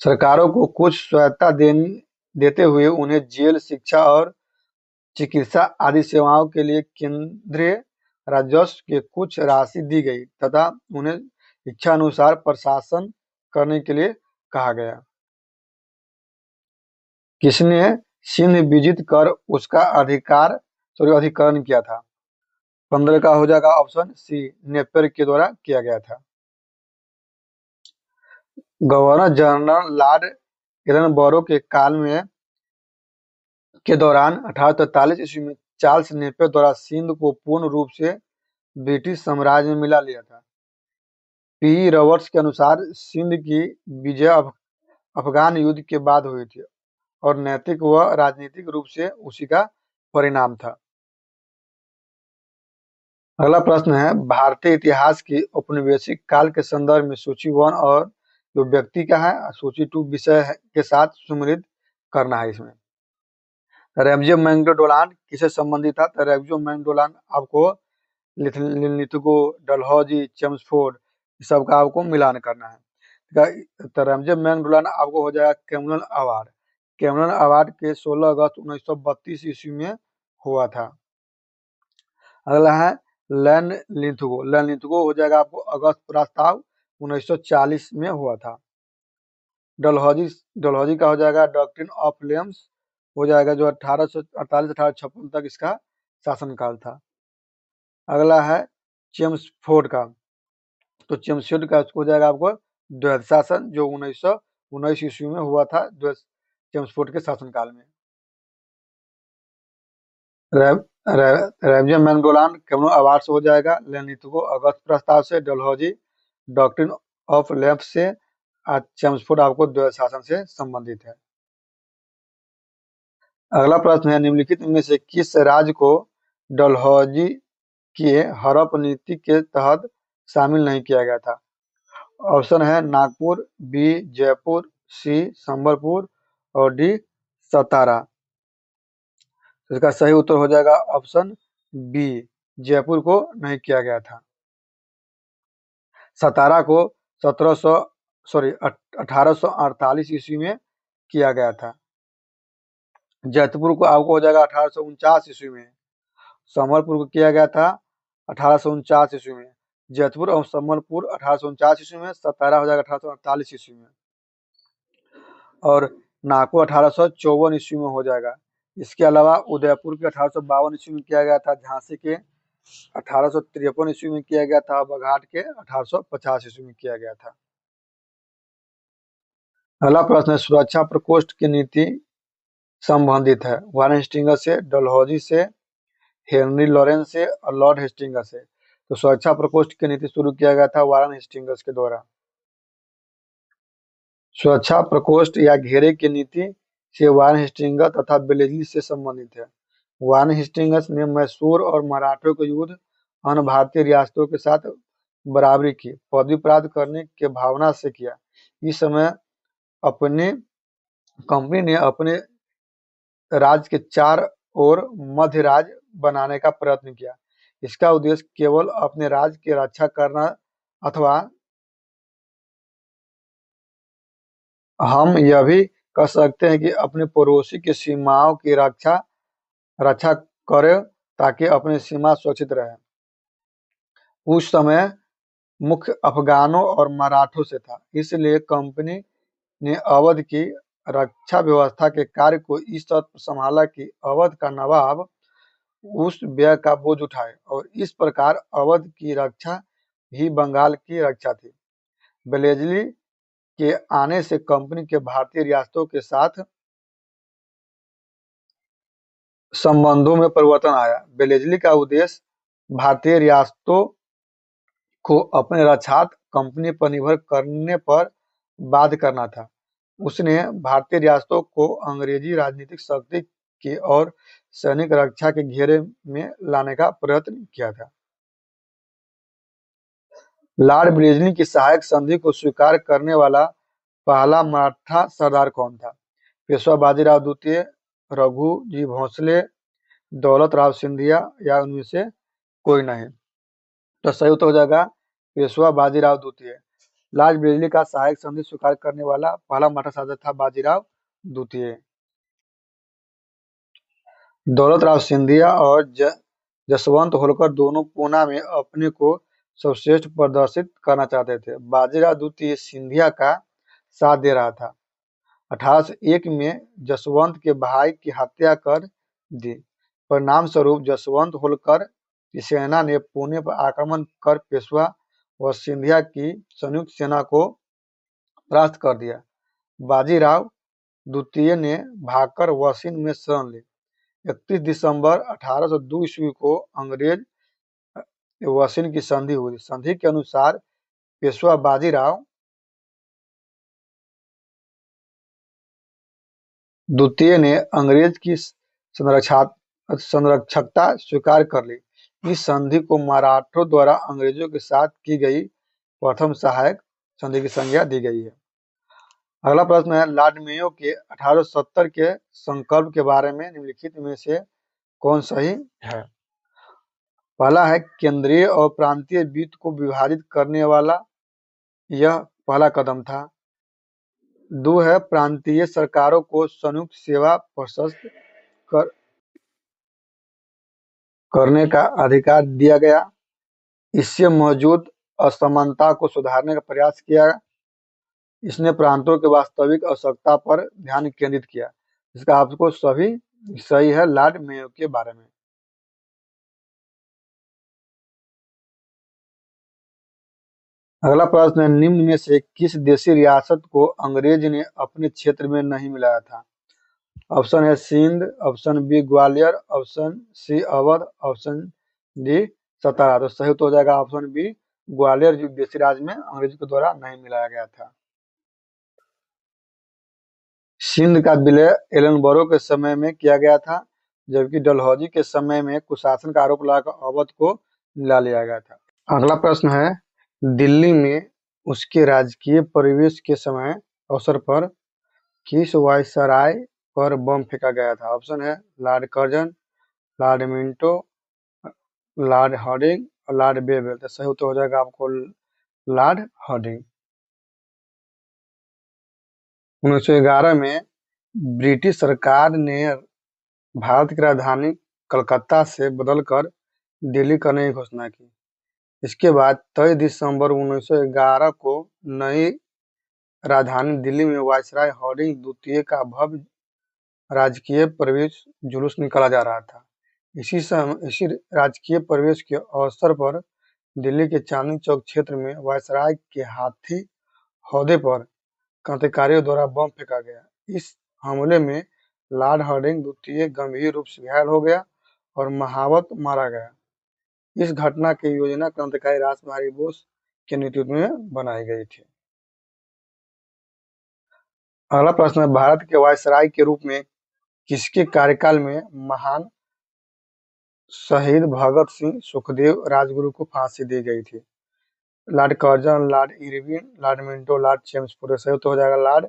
सरकारों को कुछ स्वायत्तता देते हुए उन्हें जेल, शिक्षा और चिकित्सा आदि सेवाओं के लिए केंद्रीय राजस्व के कुछ राशि दी गई तथा उन्हें इच्छानुसार प्रशासन करने के लिए कहा गया। किसने सिंध विजित कर उसका अधिकरण किया था? 15 का हो जाएगा ऑप्शन सी, नेपियर के द्वारा किया गया था। गवर्नर जनरल लॉर्ड एलनबरो के काल में के दौरान 1843 ईस्वी में चार्ल्स नेपियर द्वारा सिंध को पूर्ण रूप से ब्रिटिश साम्राज्य में मिला लिया था। पी रॉबर्ट्स के अनुसार सिंध की विजय अफगान युद्ध के बाद हुई थी और नैतिक व राजनीतिक रूप से उसी का परिणाम था। अगला प्रश्न है, भारतीय इतिहास की औपनिवेशिक काल के संदर्भ में सूची 1 और जो व्यक्ति का है, सूची 2 विषय के साथ सुमेलित करना है। इसमें रेम्जे मैक्डोनाल्ड किससे संबंधित था? तो रेम्जे मैक्डोनाल्ड आपको लिथगो, डलहौजी, चेम्सफोर्ड सबका आपको मिलान करना है। तो रेम्जे मैक्डोनाल्ड आपको हो जाएगा कैमरन अवार्ड। कैमरन अवार्ड के 16 अगस्त 1932 ईस्वी में हुआ था। अगला है लैंड लिथगो। लैंड लिथगो हो जाएगा आपको अगस्त प्रस्ताव 1940 में हुआ था। डलहौजी का हो जाएगा डॉक्ट्रिन ऑफ लेम्स, हो जाएगा जो 1848-1856 तक इसका शासनकाल था। अगला है चेम्सफोर्ड का। तो चेम्सफोर्ड का हो जाएगा आपको द्वैध शासन, जो 1919 ईस्वी में हुआ था चेम्सफोर्ड के शासनकाल में। रेम्जे मैक्डोनाल्ड कैमरन अवार्ड से हो जाएगा, लेनिथगो अगस्त प्रस्ताव से, डलहौजी डॉक्ट्रिन ऑफ लेम्स से, चेम्सफोर्ड आपको द्वैध शासन से संबंधित है। अगला प्रश्न है, निम्नलिखित में से किस राज्य को डलहौजी की हड़प नीति के तहत शामिल नहीं किया गया था? ऑप्शन है नागपुर, बी जयपुर, सी संबलपुर और डी सतारा। इसका सही उत्तर हो जाएगा ऑप्शन बी, जयपुर को नहीं किया गया था। सतारा को 1848 ईस्वी में किया गया था। जयपुर को आपको हो जाएगा 1849 ईस्वी में। संबलपुर को किया गया था 1849 ईस्वी में। जयपुर और संबलपुर 1849 ईस्वी में। सतारा हो जाएगा 1848 ईस्वी में और नागपुर 1854 ईस्वी में हो जाएगा। इसके अलावा उदयपुर के 1852 ईस्वी में किया गया था। झांसी के 1853 ईस्वी में किया गया था। बघाट के 1850 ईस्वी में किया गया था। अगला प्रश्न है, सुरक्षा प्रकोष्ठ की नीति संबंधित है वारेन हेस्टिंग्स से, डलहौजी से, हेनरी लॉरेंस से और लॉर्ड हेस्टिंग्स से। तो सुरक्षा प्रकोष्ठ की नीति शुरू किया गया था वारेन हेस्टिंग्स के द्वारा। सुरक्षा प्रकोष्ठ या घेरे की नीति से वारेन हेस्टिंग्स तथा बेलेजली से संबंधित है। वारेन हेस्टिंग्स ने मैसूर और मराठों के युद्ध अन्य भारतीय रियासतों के साथ बराबरी की पदवी प्राप्त करने के भावना से किया। इस समय अपने कंपनी ने अपने राज्य के चार ओर मध्य राज्य बनाने का प्रयत्न किया। इसका उद्देश्य केवल अपने राज्य की रक्षा करना अथवा हम यह भी कह सकते हैं कि अपने पड़ोसी की सीमाओं की रक्षा करे ताकि अपनी सीमा सुरक्षित रहे। उस समय मुख्य अफगानों और मराठों से था, इसलिए कंपनी ने अवध की रक्षा व्यवस्था के कार्य को इस तरह संभाला कि अवध का नवाब उस व्यय का बोझ उठाए और इस प्रकार अवध की रक्षा ही बंगाल की रक्षा थी। बेलेजली के आने से कंपनी के भारतीय रियासतों के साथ संबंधों में परिवर्तन आया। बेलेजली का उद्देश्य भारतीय रियासतों को अपने रक्षार्थ कंपनी पर निर्भर करने पर बाध्य करना था। उसने भारतीय रियासतों को अंग्रेजी राजनीतिक शक्ति की और सैनिक रक्षा के घेरे में लाने का प्रयत्न किया था। लॉर्ड बेलेजली की सहायक संधि को स्वीकार करने वाला पहला मराठा सरदार कौन था? पेशवा बाजीराव द्वितीय, रघुजी भोसले, दौलत राव सिंधिया या उनमें से कोई नहीं? तो सही उत्तर हो जाएगा पेशवा बाजीराव द्वितीय। लॉर्ड बेलेजली का सहायक संधि स्वीकार करने वाला पहला मराठा सरदार था बाजीराव द्वितीय। दौलत राव सिंधिया और जसवंत होलकर दोनों पूना में अपने को सर्वश्रेष्ठ प्रदर्शित करना चाहते थे। बाजीराव द्वितीय सिंधिया का साथ दे रहा था। 1801 में जसवंत के भाई की हत्या कर दी। परिणाम स्वरूप जसवंत होलकर की सेना ने पुणे पर आक्रमण कर पेशवा व सिंधिया की संयुक्त सेना को परास्त कर दिया। बाजीराव द्वितीय ने भागकर वसीन में शरण ली। 31 दिसंबर 1802 ईस्वी को अंग्रेज वसीन की संधि हुई। संधि के अनुसार पेशवा बाजीराव द्वितीय ने अंग्रेज की संरक्षकता स्वीकार कर ली। इस संधि को मराठों द्वारा अंग्रेजों के साथ की गई प्रथम सहायक संधि की संज्ञा दी गई है। अगला प्रश्न है, लॉर्ड मेयो के 1870 के संकल्प के बारे में निम्नलिखित में से कौन सही है? पहला है केंद्रीय और प्रांतीय वित्त को विभाजित करने वाला, यह पहला कदम था। दो है प्रांतीय सरकारों को संयुक्त सेवा प्रशस्त करने का अधिकार दिया गया। इससे मौजूद असमानता को सुधारने का प्रयास किया। इसने प्रांतों की वास्तविक आवश्यकता पर ध्यान केंद्रित किया। इसका आपको सभी सही है लॉर्ड मेयो के बारे में। अगला प्रश्न है, निम्न में से किस देशी रियासत को अंग्रेज ने अपने क्षेत्र में नहीं मिलाया था? ऑप्शन है Sindh, option B Gwalior, option C Awadh, option D Satara. तो सही हो जाएगा ऑप्शन बी ग्वालियर, जो देशी राज में अंग्रेजों के द्वारा नहीं मिलाया गया था। सिंध का विलय एलनबरो के समय में किया गया था, जबकि डलहौजी के समय में कुशासन का आरोप लगाकर अवध को मिला लिया गया था। अगला प्रश्न है, दिल्ली में उसके राजकीय प्रवेश के समय अवसर पर किस वायसराय पर बम फेंका गया था? ऑप्शन है lord Curzon, lord Minto, lord Hardinge और लॉर्ड बेवेल। तो सही उत्तर हो जाएगा आपको लॉर्ड हार्डिंग। 1911 में ब्रिटिश सरकार ने भारत की राजधानी कलकत्ता से बदलकर दिल्ली करने की घोषणा की। इसके बाद 23 दिसंबर 1911 को नई राजधानी दिल्ली में वायसराय हार्डिंग द्वितीय का भव्य राजकीय प्रवेश जुलूस निकाला जा रहा था। इसी राजकीय प्रवेश के अवसर पर दिल्ली के चांदनी चौक क्षेत्र में वायसराय के हाथी हौदे पर क्रांतिकारियों द्वारा बम फेंका गया। इस हमले में लॉर्ड हार्डिंग द्वितीय गंभीर रूप से घायल हो गया और महावत मारा गया। इस घटना की योजना क्रांतिकारी रासबिहारी बोस के नेतृत्व में बनाई गई थी। अगला प्रश्न है, भारत के वायसराय के रूप में किसके कार्यकाल में महान शहीद भगत सिंह सुखदेव राजगुरु को फांसी दी गई थी? Lord Curzon, Lord Irwin, Lord Minto, Lord Chelmsford. सही उत्तर हो जाएगा लॉर्ड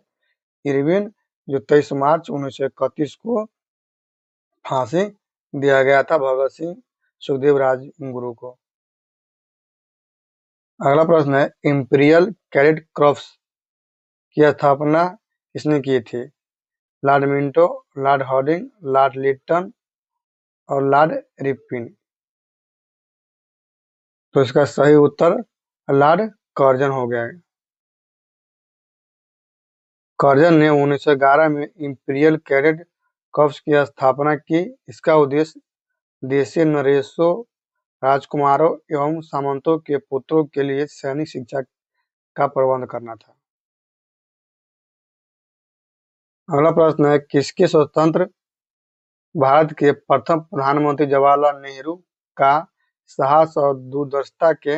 इरविन, जो 23 मार्च 1931 को फांसी दिया गया था भगत सिंह सुखदेव राजगुरु को। अगला प्रश्न है, इंपीरियल कैडेट कॉर्प्स की स्थापना किसने की थी? Lord Minto, lord Hardinge, lord Lytton और लॉर्ड रिपन। तो इसका सही उत्तर लॉर्ड कर्जन हो गया है। कर्जन ने 1911 में इंपीरियल कैडेट कॉर्प्स की स्थापना की। इसका उद्देश्य देशी नरेशों, राजकुमारों एवं सामंतों के पुत्रों के लिए सैनिक शिक्षा का प्रबंध करना था। अगला प्रश्न है, किसके स्वतंत्र भारत के प्रथम प्रधानमंत्री जवाहरलाल नेहरू का साहस और दूरदर्शिता के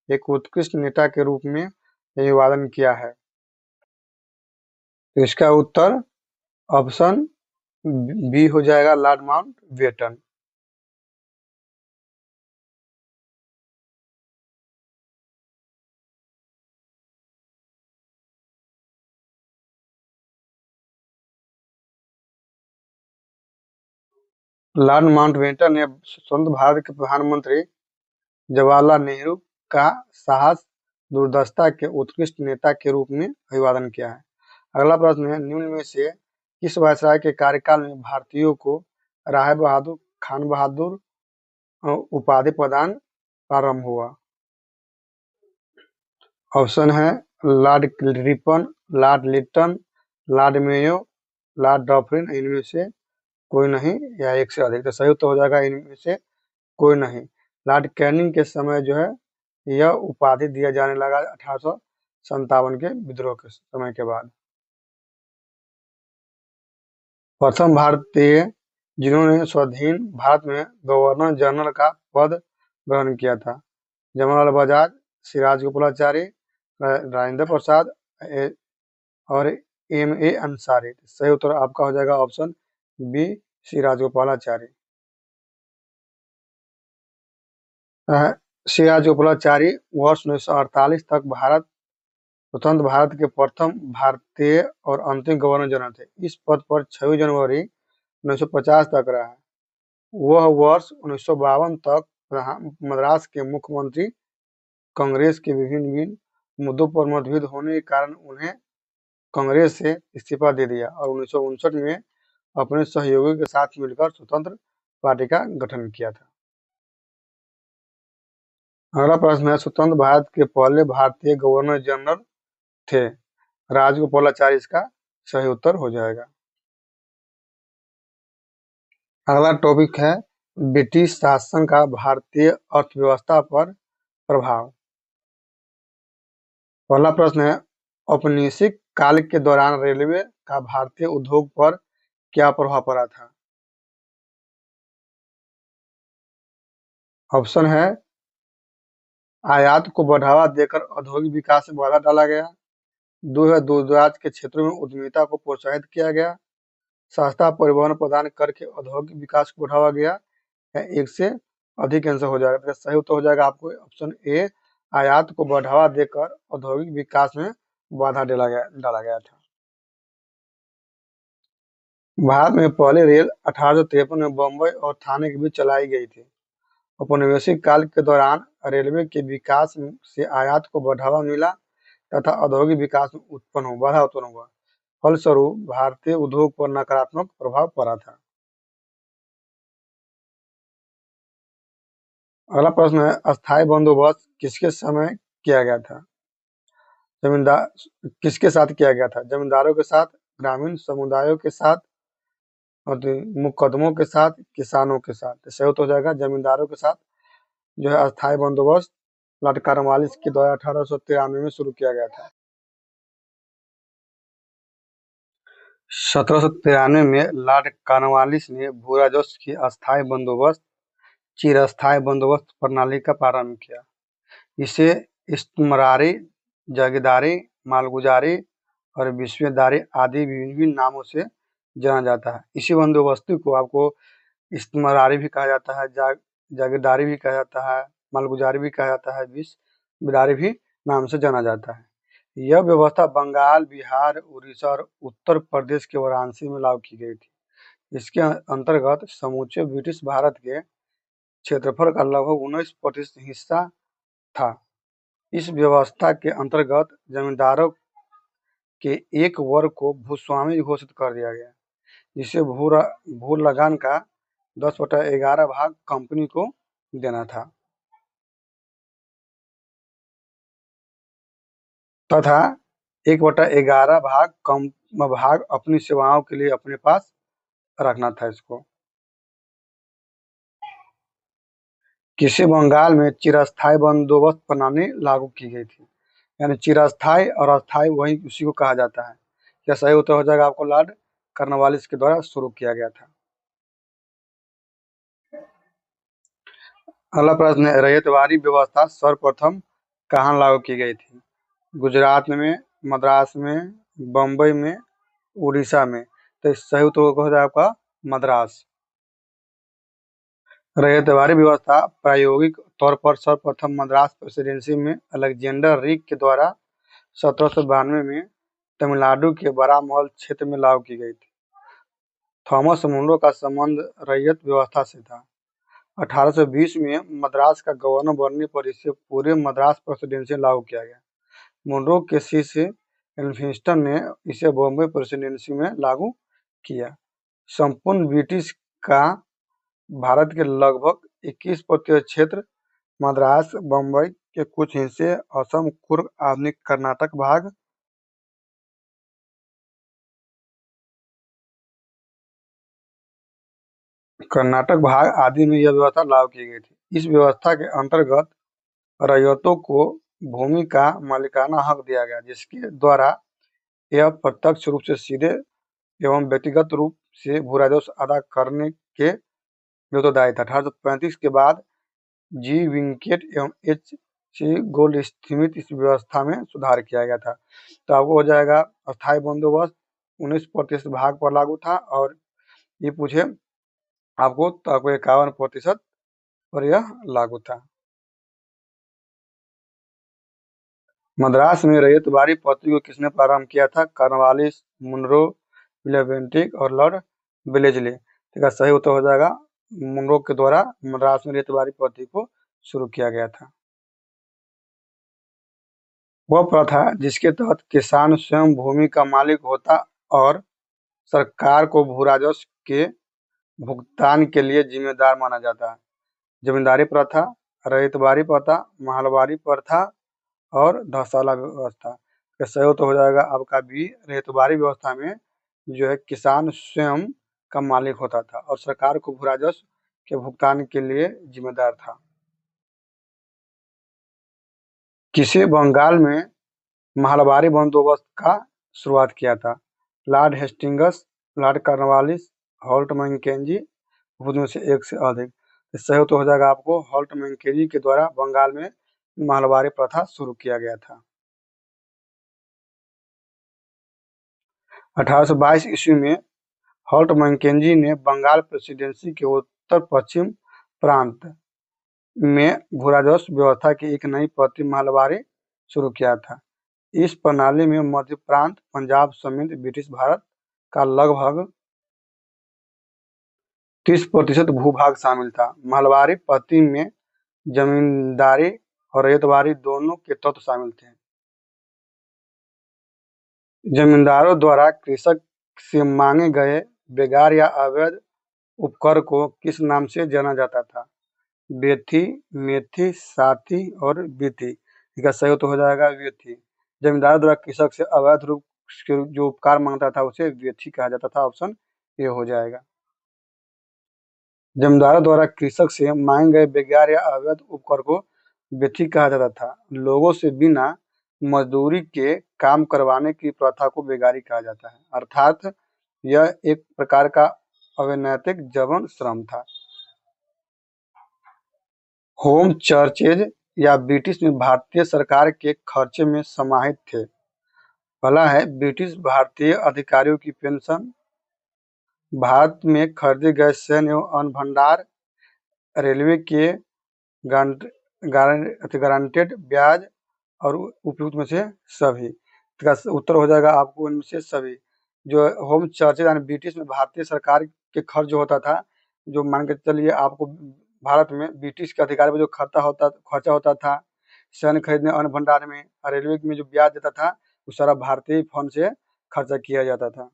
एक उत्कृष्ट नेता के रूप में अभिवादन किया है? तो इसका उत्तर ऑप्शन बी हो जाएगा लॉर्ड माउंटबेटन। लॉर्ड माउंटबेटन ने स्वतंत्र भारत के प्रधानमंत्री जवाहरलाल नेहरू का साहस दूरदर्शिता के उत्कृष्ट नेता के रूप में अभिवादन किया है। अगला प्रश्न है, निम्न में से किस वायसराय के कार्यकाल में भारतीयों को राय बहादुर खान बहादुर उपाधि प्रदान प्रारंभ हुआ? ऑप्शन है Lord Ripon, Lord Lytton, Lord Mayo, Lord Dufferin. इनमें से कोई नहीं या एक से अधिक। तो सही उत्तर हो जाएगा इनमें से कोई नहीं। लॉर्ड कैनिंग के समय जो है यह उपाधि दिया जाने लगा 1857 के विद्रोह के समय के बाद। प्रथम भारतीय जिन्होंने स्वाधीन भारत में गवर्नर जनरल का पद ग्रहण किया था। जवाहरलाल बजाज, श्री राजगोपालाचारी, राजेंद्र प्रसाद और M.A. अंसारी। सही उत्तर आपका हो जाएगा ऑप्शन बी, श्री राजगोपालाचारी। श्री राजगोपालाचारी वर्ष 1948 तक स्वतंत्र भारत के प्रथम भारतीय और अंतिम गवर्नर जनरल थे। इस पद पर 6 जनवरी 1950 तक रहा। वह वर्ष 1952 तक मद्रास के मुख्यमंत्री। कांग्रेस के विभिन्न मुद्दों पर मतभेद होने के कारण उन्हें कांग्रेस से इस्तीफा दे दिया और 1959 में अपने सहयोगियों के साथ मिलकर स्वतंत्र पार्टी का गठन किया था। अगला प्रश्न है, स्वतंत्र भारत के पहले भारतीय गवर्नर जनरल थे। राजगोपालाचारी इसका सही उत्तर हो जाएगा। अगला टॉपिक है, ब्रिटिश शासन का भारतीय अर्थव्यवस्था पर प्रभाव। पहला प्रश्न है, औपनिवेशिक काल के दौरान रेलवे का भारतीय उद्योग पर क्या प्रभाव पड़ा था? ऑप्शन है, आयात को बढ़ावा देकर औद्योगिक विकास में बाधा डाला गया। दूरदराज के क्षेत्रों में उद्यमिता को प्रोत्साहित किया गया। सस्ता परिवहन प्रदान करके औद्योगिक विकास को बढ़ावा गया। या एक से अधिक आंसर हो जाएगा। तो सही उत्तर हो जाएगा आपको ऑप्शन ए, आयात को बढ़ावा देकर औद्योगिक विकास में बाधा डाला गया था। भारत में पहली रेल 1853 में बम्बई और थाने के बीच चलाई गई थी। औपनिवेशिक काल के दौरान रेलवे के विकास से आयात को बढ़ावा मिला तथा औद्योगिक विकास में बाधा उत्पन्न हुआ। फलस्वरूप भारतीय उद्योग पर नकारात्मक प्रभाव पड़ा था। अगला प्रश्न है, अस्थायी बंदोबस्त किसके समय किया गया था? जमींदार किसके साथ किया गया था? जमींदारों के साथ, ग्रामीण समुदायों के साथ और मुकदमों के साथ, किसानों के साथ। तो सही हो जाएगा जमींदारों के साथ जो है अस्थायी बंदोबस्त लॉर्ड कॉर्नवालिस के द्वारा 1893 में शुरू किया गया था। 1793 में लॉर्ड कॉर्नवालिस ने भू-राजस्व की अस्थायी बंदोबस्त चिरस्थायी बंदोबस्त प्रणाली का प्रारंभ किया। इसे इस्तिमरारी, जागीरदारी, मालगुजारी और विस्वेदारी आदि विभिन्न नामों से जाना जाता है। इसी बंदोबस्ती को आपको इस्तिमरारी भी कहा जाता है, जागीरदारी भी कहा जाता है, मालगुजारी भी कहा जाता है, विस्वेदारी भी नाम से जाना जाता है। यह व्यवस्था बंगाल, बिहार, उड़ीसा और उत्तर प्रदेश के वाराणसी में लागू की गई थी। इसके अंतर्गत समूचे ब्रिटिश भारत के क्षेत्रफल का लगभग 19% हिस्सा था। इस व्यवस्था के अंतर्गत जमींदारों के एक वर्ग को भूस्वामी घोषित कर दिया गया, जिसे भू लगान का 10/11 भाग कंपनी को देना था तथा 1/11 भाग अपनी सेवाओं के लिए अपने पास रखना था। इसको किसी बंगाल में चिरस्थायी बंदोबस्त प्रणाली लागू की गई थी, यानी चिरस्थायी और अस्थायी वही उसी को कहा जाता है। क्या सही उत्तर हो जाएगा आपको? लॉर्ड कॉर्नवालिस के द्वारा शुरू किया गया था। अगला प्रश्न है, रैयतवाड़ी व्यवस्था सर्वप्रथम कहाँ लागू की गई थी? गुजरात में, मद्रास में, बम्बई में, उड़ीसा में। तो सही उत्तर हो जाएगा आपका मद्रास। रैयतवाड़ी व्यवस्था प्रायोगिक तौर पर सर्वप्रथम मद्रास प्रेसिडेंसी में अलेक्जेंडर रिक के द्वारा 1792 में तमिलनाडु के बरामहल क्षेत्र में लागू की गई थी। थॉमस मुनरो का संबंध रैयत व्यवस्था से था। 1820 में मद्रास का गवर्नर बनने पर इसे पूरे मद्रास प्रेसिडेंसी में लागू किया गया। मुनरो के शिष्य एल्फिंस्टन ने इसे बॉम्बे प्रेसिडेंसी में लागू किया। संपूर्ण ब्रिटिश का भारत के लगभग 21% क्षेत्र, मद्रास, बम्बई के कुछ हिस्से, असम, कुर्ग, आधुनिक कर्नाटक भाग, आदि में यह व्यवस्था लागू की गई थी। इस व्यवस्था के अंतर्गत रैयतों को भूमि का मालिकाना हक दिया गया, जिसके द्वारा यह प्रत्यक्ष रूप से सीधे एवं व्यक्तिगत रूप से भू राजस्व अदा करने के उत्तरदायी था। 1835 के बाद जी विंकेट एवं एच सी गोल्डस्मिथ इस व्यवस्था में सुधार किया गया था। तो आपको हो जाएगा अस्थायी बंदोबस्त 19% भाग पर लागू था और ये पूछे आपको तो आपको 51% पर यह लागू था। मद्रास में रैयतवाड़ी पद्धति को किसने प्रारंभ किया था? कॉर्नवालिस, मुनरो, विलियम बेंटिक और लॉर्ड वेलेस्ली। इसका सही उत्तर हो जाएगा मुनरो के द्वारा मद्रास में रैयतवाड़ी पद्धति को शुरू किया गया था। वह प्रथा जिसके तहत किसान स्वयं भूमि का मालिक होता और सरकार को भू राजस्व के भुगतान के लिए जिम्मेदार माना जाता है। जमींदारी प्रथा, रैयतवाड़ी प्रथा, महलवाड़ी प्रथा और धसाला व्यवस्था। तो सही उत्तर हो जाएगा आपका बी, रैयतवाड़ी व्यवस्था में जो है किसान स्वयं का मालिक होता था और सरकार को भू राजस्व के भुगतान के लिए जिम्मेदार था। किसे बंगाल में महलबारी बंदोबस्त का शुरुआत किया था? Lord Hastings, Lord Cornwallis, Holt Mackenzie, में से एक से अधिक। सही तो हो जाएगा आपको हॉल्ट मैकेंजी के द्वारा बंगाल में महलबारी प्रथा शुरू किया गया था। 1822 ईस्वी में हॉल्ट मैकेंजी ने बंगाल प्रेसिडेंसी के उत्तर पश्चिम प्रांत में भू राजस्व व्यवस्था की एक नई पद्धति महलबारी शुरू किया था। इस प्रणाली में मध्य प्रांत, पंजाब समेत ब्रिटिश भारत का लगभग 30% भूभाग शामिल था। महलवारी पट्टी में जमींदारी और रेतवारी दोनों के तत्व शामिल थे। जमींदारों द्वारा कृषक से मांगे गए बेगार या अवैध उपकर को किस नाम से जाना जाता था? बेथी, मेथी, साथी और बीथी। इसका सही उत्तर हो जाएगा वेथी। जमींदारों द्वारा कृषक से अवैध रूप से जो उपकार मांगता था उसे वेथी कहा जाता था। ऑप्शन ए हो जाएगा। जमींदारों द्वारा कृषक से मांगे गए बेगार या अवैध उपकर को बेथी कहा जाता था। लोगों से बिना मजदूरी के काम करवाने की प्रथा को बेगारी कहा जाता है, अर्थात यह एक प्रकार का अवैतनिक जबरन श्रम था। होम चर्चेज या ब्रिटिश में भारतीय सरकार के खर्चे में समाहित थे। पहला है ब्रिटिश भारतीय अधिकारियों की पेंशन, भारत में खरीदे गए सैन्य एवं अन्न भंडार, रेलवे के गारंटेड ब्याज और उपयुक्त में से सभी। इसका उत्तर हो जाएगा आपको इनमें से सभी। जो होम चर्चेज यानी ब्रिटिश में भारतीय सरकार के खर्च जो होता था, जो मान के चलिए आपको भारत में ब्रिटिश के अधिकारी में जो खर्चा होता था सैन्य खरीदने, अन्न भंडार में, रेलवे में जो ब्याज देता था, वो सारा भारतीय फंड से खर्चा किया जाता था।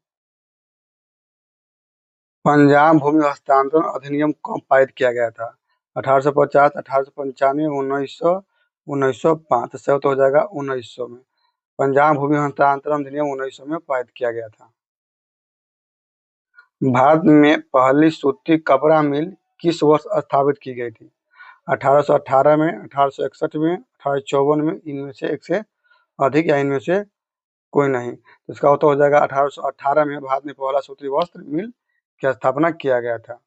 पंजाब भूमि हस्तांतरण अधिनियम कब पारित किया गया था? 1850, 1895, 1900, 1905। सही उत्तर हो जाएगा 1900 में। पंजाब भूमि हस्तांतरण अधिनियम 1900 में पारित किया गया था। भारत में पहली सूती कपड़ा मिल किस वर्ष स्थापित की गई थी? 1818 में, 1861 में, 1854 में, इनमें से एक से अधिक या इनमें से कोई नहीं। तो इसका उत्तर हो जाएगा 1818 में भारत में पहला सूती वस्त्र मिल की स्थापना किया गया था।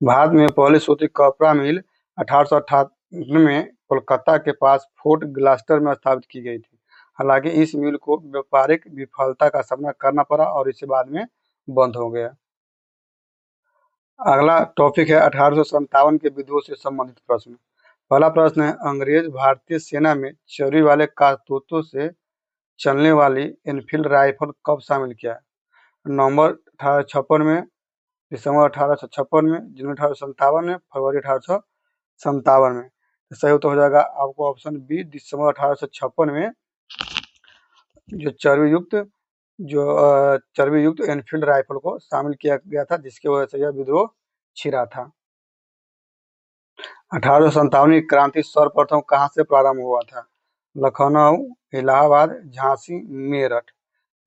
भारत में पहली सूती कपड़ा मिल 1858 में कोलकाता के पास फोर्ट ग्लास्टर में स्थापित की गई थी। हालांकि इस मिल को व्यापारिक विफलता का सामना करना पड़ा और इसे बाद में बंद हो गया। अगला टॉपिक है 1857 के विद्रोह से संबंधित प्रश्न। पहला प्रश्न है अंग्रेज भारतीय सेना में चोरी वाले कारतूसों से चलने वाली एनफील्ड राइफल कब शामिल किया? नवंबर 1856 में, दिसंबर 1856 में, जनवरी 1857 में, फरवरी 1857 में। तो सही उत्तर हो जाएगा आपको ऑप्शन बी, दिसंबर 1856 में जो चर्बी युक्त एनफील्ड राइफल को शामिल किया गया था, जिसकी वजह से यह विद्रोह छिड़ा था। 1857 की क्रांति सर्वप्रथम कहाँ से प्रारंभ हुआ था? लखनऊ, इलाहाबाद, झांसी, मेरठ।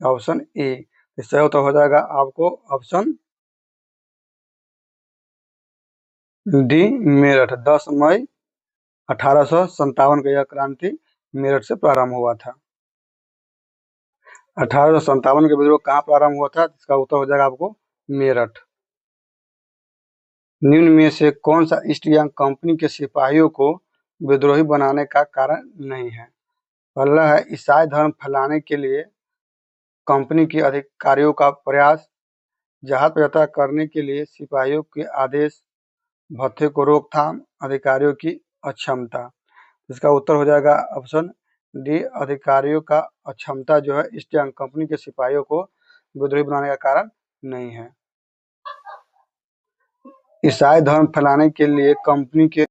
Option A. सही उत्तर हो जाएगा आपको ऑप्शन डी, मेरठ। 10 मई 1857 का यह क्रांति मेरठ से प्रारंभ हुआ था। 1857 के विद्रोह कहाँ प्रारंभ हुआ था? इसका उत्तर हो जाएगा आपको मेरठ। निम्न में से कौन सा ईस्ट इंडिया कंपनी के सिपाहियों को विद्रोही बनाने का कारण नहीं है? पहला है ईसाई धर्म फैलाने के लिए कंपनी के अधिकारियों का प्रयास, जहाज पर यात्रा करने के लिए सिपाहियों के आदेश, भत्ते को रोकथाम, अधिकारियों की अक्षमता। इसका उत्तर हो जाएगा ऑप्शन डी, अधिकारियों का अक्षमता जो है ईस्ट इंडिया कंपनी के सिपाहियों को विद्रोही बनाने का कारण नहीं है। ईसाई धर्म फैलाने के लिए कंपनी के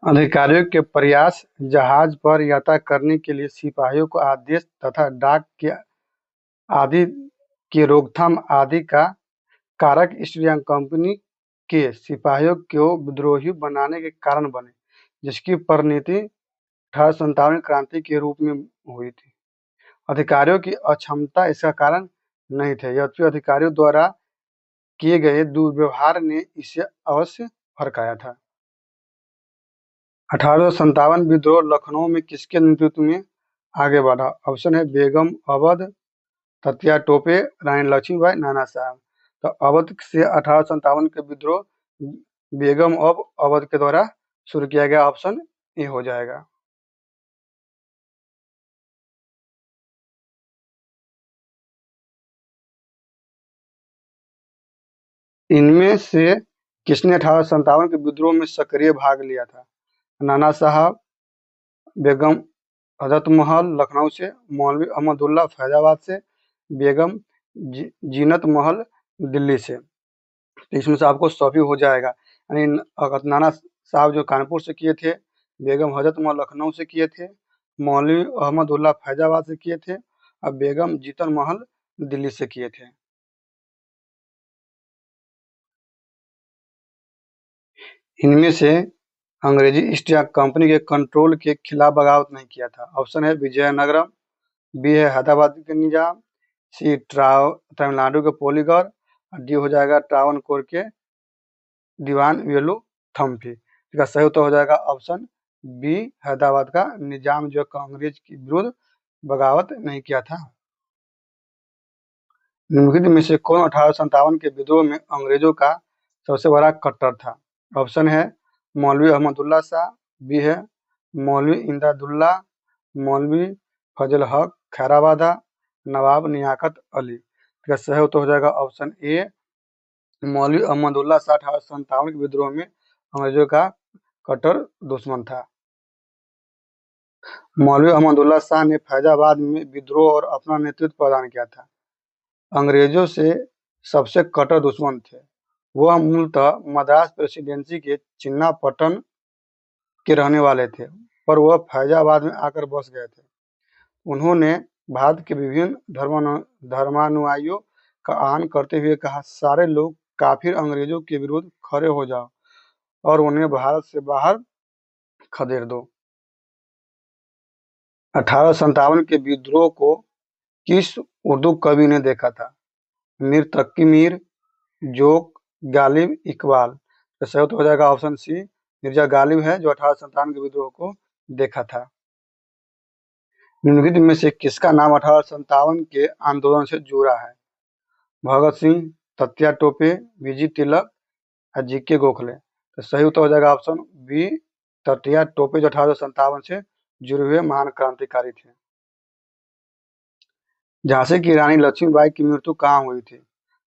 अधिकारियों के प्रयास, जहाज पर यात्रा करने के लिए सिपाहियों को आदेश तथा डाक के आदि की रोकथाम आदि का कारक ईस्ट इंडिया कंपनी के सिपाहियों को विद्रोही बनाने के कारण बने, जिसकी परिणति 1857 क्रांति के रूप में हुई थी। अधिकारियों की अक्षमता इसका कारण नहीं थे, यद्यपि अधिकारियों द्वारा किए गए दुर्व्यवहार ने इसे अवश्य भड़काया था। 1857 विद्रोह लखनऊ में किसके नेतृत्व में आगे बढ़ा? ऑप्शन है बेगम अवध, तात्या टोपे, रानी लक्ष्मीबाई, नाना साहब। तो अवध से 1857 के विद्रोह बेगम अवध के द्वारा शुरू किया गया। ऑप्शन ए हो जाएगा। इनमें से किसने 1857 के विद्रोह में सक्रिय भाग लिया था? नाना साहब, बेगम हजरत महल लखनऊ से, मौलवी अहमदुल्ला फैजाबाद से, बेगम जीनत महल दिल्ली से। तो इसमें से आपको सभी हो जाएगा। यानी नाना साहब जो कानपुर से किए थे, बेगम हजरत महल लखनऊ से किए थे, मौलवी अहमदुल्ला फैजाबाद से किए थे, और बेगम जीतन महल दिल्ली से किए थे। इनमें से अंग्रेजी ईस्ट इंडिया कंपनी के कंट्रोल के खिलाफ बगावत नहीं किया था। ऑप्शन है विजयनगरम, बी है हैदराबाद के निजाम, सी तमिलनाडु के पोलीगढ़, और डी हो जाएगा ट्रावनकोर के दीवान वेलु थम्पी। इसका सही उत्तर हो जाएगा ऑप्शन बी, हैदराबाद का निजाम जो अंग्रेज के विरुद्ध बगावत नहीं किया था। निम्नलिखित में से कौन 1857 के विद्रोह में अंग्रेजों का सबसे बड़ा कट्टर था? ऑप्शन है मौलवी अहमदुल्ला शाह, बी है मौलवी इमदादुल्ला, मौलवी फजल हक खैराबादा, नवाब लियाकत अली। इसका सही उत्तर हो जाएगा ऑप्शन ए, मौलवी अहमदुल्ला शाह 1857 के विद्रोह में अंग्रेजों का कट्टर दुश्मन था। मौलवी अहमदुल्ला शाह ने फैजाबाद में विद्रोह और अपना नेतृत्व प्रदान किया था। अंग्रेजों से सबसे कट्टर दुश्मन थे। वह मूलतः मद्रास प्रेसिडेंसी के चिन्नापट्टन के रहने वाले थे, पर वह फैजाबाद में आकर बस गए थे। उन्होंने भारत के विभिन्न धर्मानुयायियों का आह्वान करते हुए कहा, सारे लोग काफिर अंग्रेजों के विरुद्ध खड़े हो जाओ और उन्हें भारत से बाहर खदेड़ दो। 1857 के विद्रोह को किस उर्दू कवि ने देखा था? मीर तकी मीर, जोक, गालिब, इकबाल। तो सही उत्तर हो जाएगा ऑप्शन सी, मिर्जा गालिब है जो 1857 के विद्रोह को देखा था। निम्नलिखित में से किसका नाम 1857 के आंदोलन से जुड़ा है? भगत सिंह, तात्या टोपे, वीजी तिलक, जी.के. गोखले। तो सही उत्तर हो जाएगा ऑप्शन बी, तात्या टोपे जो 1857 से जुड़े हुए महान क्रांतिकारी थे। झांसी की रानी लक्ष्मीबाई की मृत्यु कहाँ हुई थी?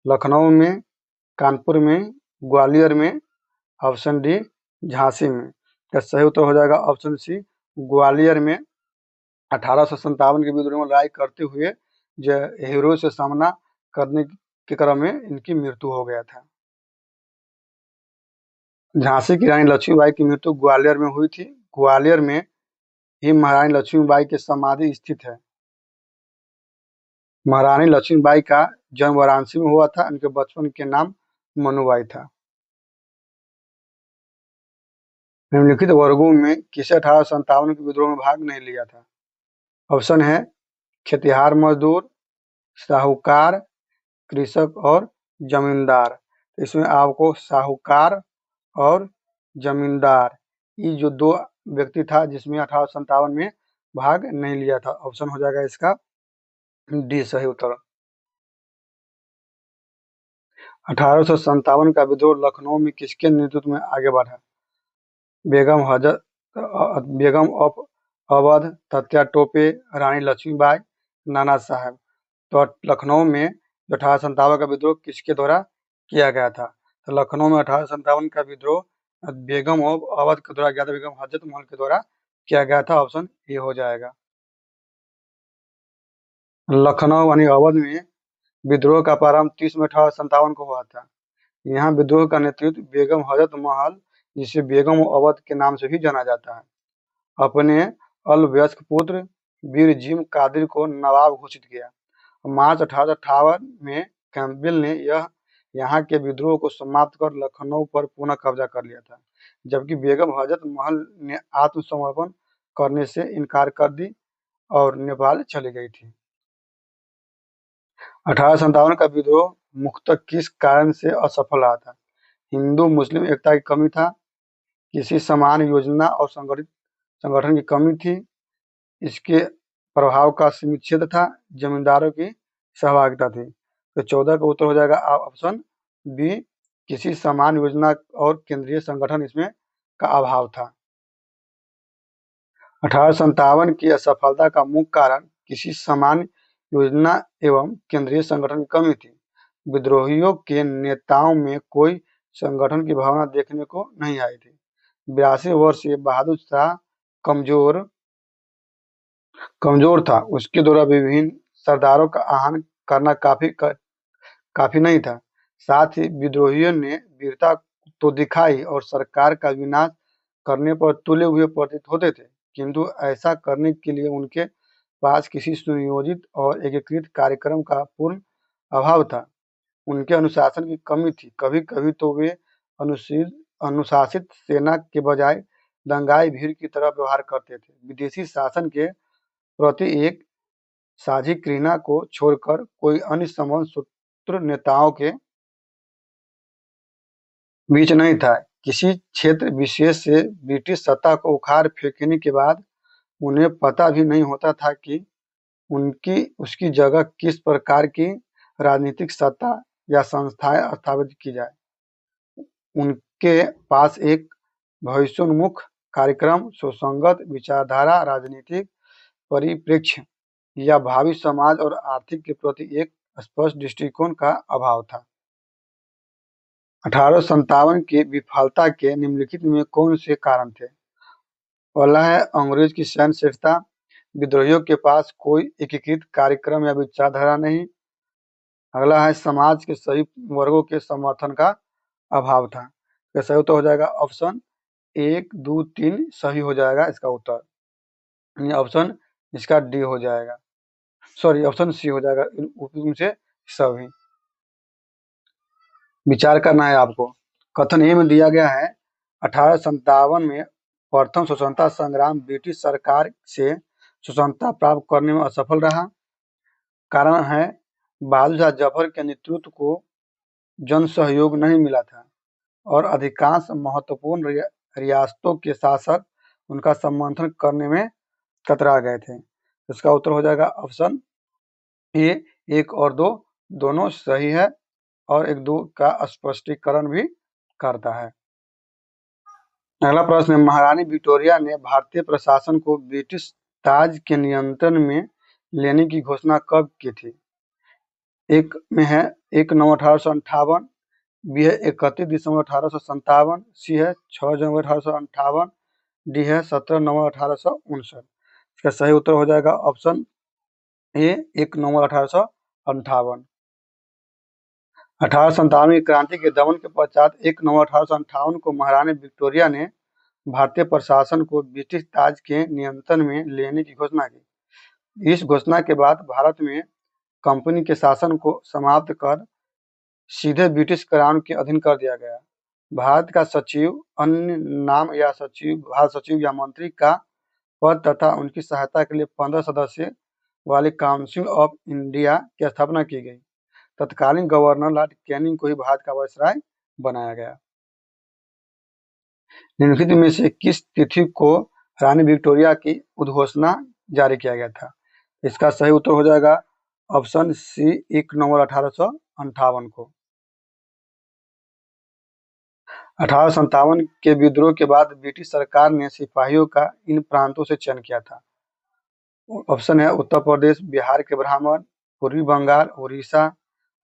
लखनऊ में, कानपुर में, ग्वालियर में, ऑप्शन डी झांसी में। तो सही उत्तर हो जाएगा ऑप्शन सी, ग्वालियर में। 1857 के विद्रोह में लड़ाई करते हुए जो हीरो से सामना करने के क्रम में इनकी मृत्यु हो गया था। झांसी की रानी लक्ष्मीबाई की मृत्यु ग्वालियर में हुई थी। ग्वालियर में ही महारानी लक्ष्मीबाई की समाधि स्थित है। महारानी लक्ष्मीबाई का जन्म वाराणसी में हुआ था। इनके बचपन के नाम मनुबाई था। निम्नलिखित वर्गों में किसे 1857 के विद्रोह में भाग नहीं लिया था? ऑप्शन है खेतिहार मजदूर, साहूकार, कृषक और जमींदार। इसमें आपको साहूकार और जमींदार, ये जो दो व्यक्ति था जिसमें 1857 में भाग नहीं लिया था। ऑप्शन हो जाएगा इसका डी सही उत्तर। 1857 का विद्रोह लखनऊ में किसके नेतृत्व में आगे बढ़ा? बेगम ऑफ अवध, तात्या टोपे, रानी लक्ष्मीबाई, नाना साहब। तो लखनऊ में 1857 का विद्रोह किसके द्वारा किया गया था? तो लखनऊ में 1857 का विद्रोह बेगम ऑफ अवध के द्वारा किया था, बेगम हजरत महल के द्वारा किया गया था। ऑप्शन ए हो जाएगा। लखनऊ यानी अवध में विद्रोह का प्रारंभ 30 में 1857 को हुआ था। यहाँ विद्रोह का नेतृत्व बेगम हजरत महल, जिसे बेगम अवध के नाम से भी जाना जाता है, अपने अल्पवयस्क पुत्र वीर जिम कादिर को नवाब घोषित किया। मार्च 1858 में कैंपबेल ने यहाँ के विद्रोह को समाप्त कर लखनऊ पर पुनः कब्जा कर लिया था, जबकि बेगम हजरत महल ने आत्मसमर्पण करने से इनकार कर दी और नेपाल चली गई थी। 1857 का विद्रोह मुख्यतः किस कारण से असफल रहा था? हिंदू मुस्लिम एकता की कमी था, किसी समान योजना और संगठन की कमी थी, इसके प्रभाव का सीमित क्षेत्र था, जमींदारों की सहभागिता थी। तो 14 का उत्तर हो जाएगा ऑप्शन बी, किसी समान योजना और केंद्रीय संगठन इसमें का अभाव था। 1857 की असफलता का मुख्य कारण किसी समान योजना एवं केंद्रीय संगठन की कमी थी। विद्रोहियों के नेताओं में कोई संगठन की भावना देखने को नहीं आई थी। 82 वर्षीय बहादुर शाह कमजोर था। उसके द्वारा विभिन्न सरदारों का आह्वान करना काफी नहीं था। साथ ही विद्रोहियों ने वीरता तो दिखाई और सरकार का विनाश करने पर तुले हुए प्रतीत होते थे, किंतु ऐसा करने के लिए उनके पास किसी सुनियोजित और एकीकृत कार्यक्रम का पूर्ण अभाव था। उनके अनुशासन की कमी थी। कभी-कभी तो वे अनुशासित सेना के बजाय दंगाई भीड़ की तरह व्यवहार करते थे। विदेशी शासन के प्रति एक साझी घृणा को छोड़कर कोई अन्य संबंध सूत्र नेताओं के बीच नहीं था। किसी क्षेत्र विशेष से ब्रिटिश सत्ता को उखाड़ फेंकने के बाद उन्हें पता भी नहीं होता था कि उनकी उसकी जगह किस प्रकार की राजनीतिक सत्ता या संस्थाएं स्थापित की जाए। उनके पास एक भविष्योन्मुख कार्यक्रम, सुसंगत विचारधारा, राजनीतिक परिप्रेक्ष्य या भावी समाज और आर्थिक के प्रति एक स्पष्ट दृष्टिकोण का अभाव था। 1857 की विफलता के निम्नलिखित में कौन से कारण थे? पहला है अंग्रेज की सैन्य श्रेष्ठता। विद्रोहियों के पास कोई एकीकृत कार्यक्रम या विचारधारा नहीं। अगला है समाज के सभी वर्गों के समर्थन का अभाव था। तो सही उत्तर हो जाएगा ऑप्शन 1, 2, 3 सही हो जाएगा इसका उत्तर। यानी ऑप्शन इसका डी हो जाएगा, सॉरी ऑप्शन सी हो जाएगा उनसे सभी। विचार करना है आपको। कथन ए में दिया गया है 1857 में प्रथम स्वतंत्रता संग्राम ब्रिटिश सरकार से स्वतंत्रता प्राप्त करने में असफल रहा। कारण है बहादुर शाह जफर के नेतृत्व को जन सहयोग नहीं मिला था और अधिकांश महत्वपूर्ण रियासतों के शासक उनका समर्थन करने में कतरा गए थे। इसका उत्तर हो जाएगा ऑप्शन ए। 1 और 2 दोनों सही है और 1-2 का स्पष्टीकरण भी करता है। अगला प्रश्न है महारानी विक्टोरिया ने भारतीय प्रशासन को ब्रिटिश ताज के नियंत्रण में लेने की घोषणा कब की थी? 1 में है 1 नवंबर 1858, बी है 31 दिसंबर 1857, सी है 6 जनवरी 1858, डी है 17 नवंबर 1859। इसका सही उत्तर हो जाएगा ऑप्शन ए 1 नवंबर 1858। 1857 की क्रांति के दमन के पश्चात 1 नवंबर 1858 को महारानी विक्टोरिया ने भारतीय प्रशासन को ब्रिटिश ताज के नियंत्रण में लेने की घोषणा की। इस घोषणा के बाद भारत में कंपनी के शासन को समाप्त कर सीधे ब्रिटिश क्राउन के अधीन कर दिया गया। भारत का सचिव, अन्य नाम या सचिव, भारत सचिव या मंत्री का पद तथा उनकी सहायता के लिए 15 सदस्य वाली काउंसिल ऑफ इंडिया की स्थापना की गई। तत्कालीन गवर्नर लॉर्ड कैनिंग को ही भारत का वायसराय बनाया गया। निम्नलिखित में से किस तिथि को रानी विक्टोरिया की उद्घोषणा जारी किया गया था? इसका सही उत्तर हो जाएगा ऑप्शन सी 1 नवंबर 1858 को। 1857 के विद्रोह के बाद ब्रिटिश सरकार ने सिपाहियों का इन प्रांतों से चयन किया था। ऑप्शन है उत्तर प्रदेश, बिहार के ब्राह्मण, पूर्वी बंगाल, उड़ीसा,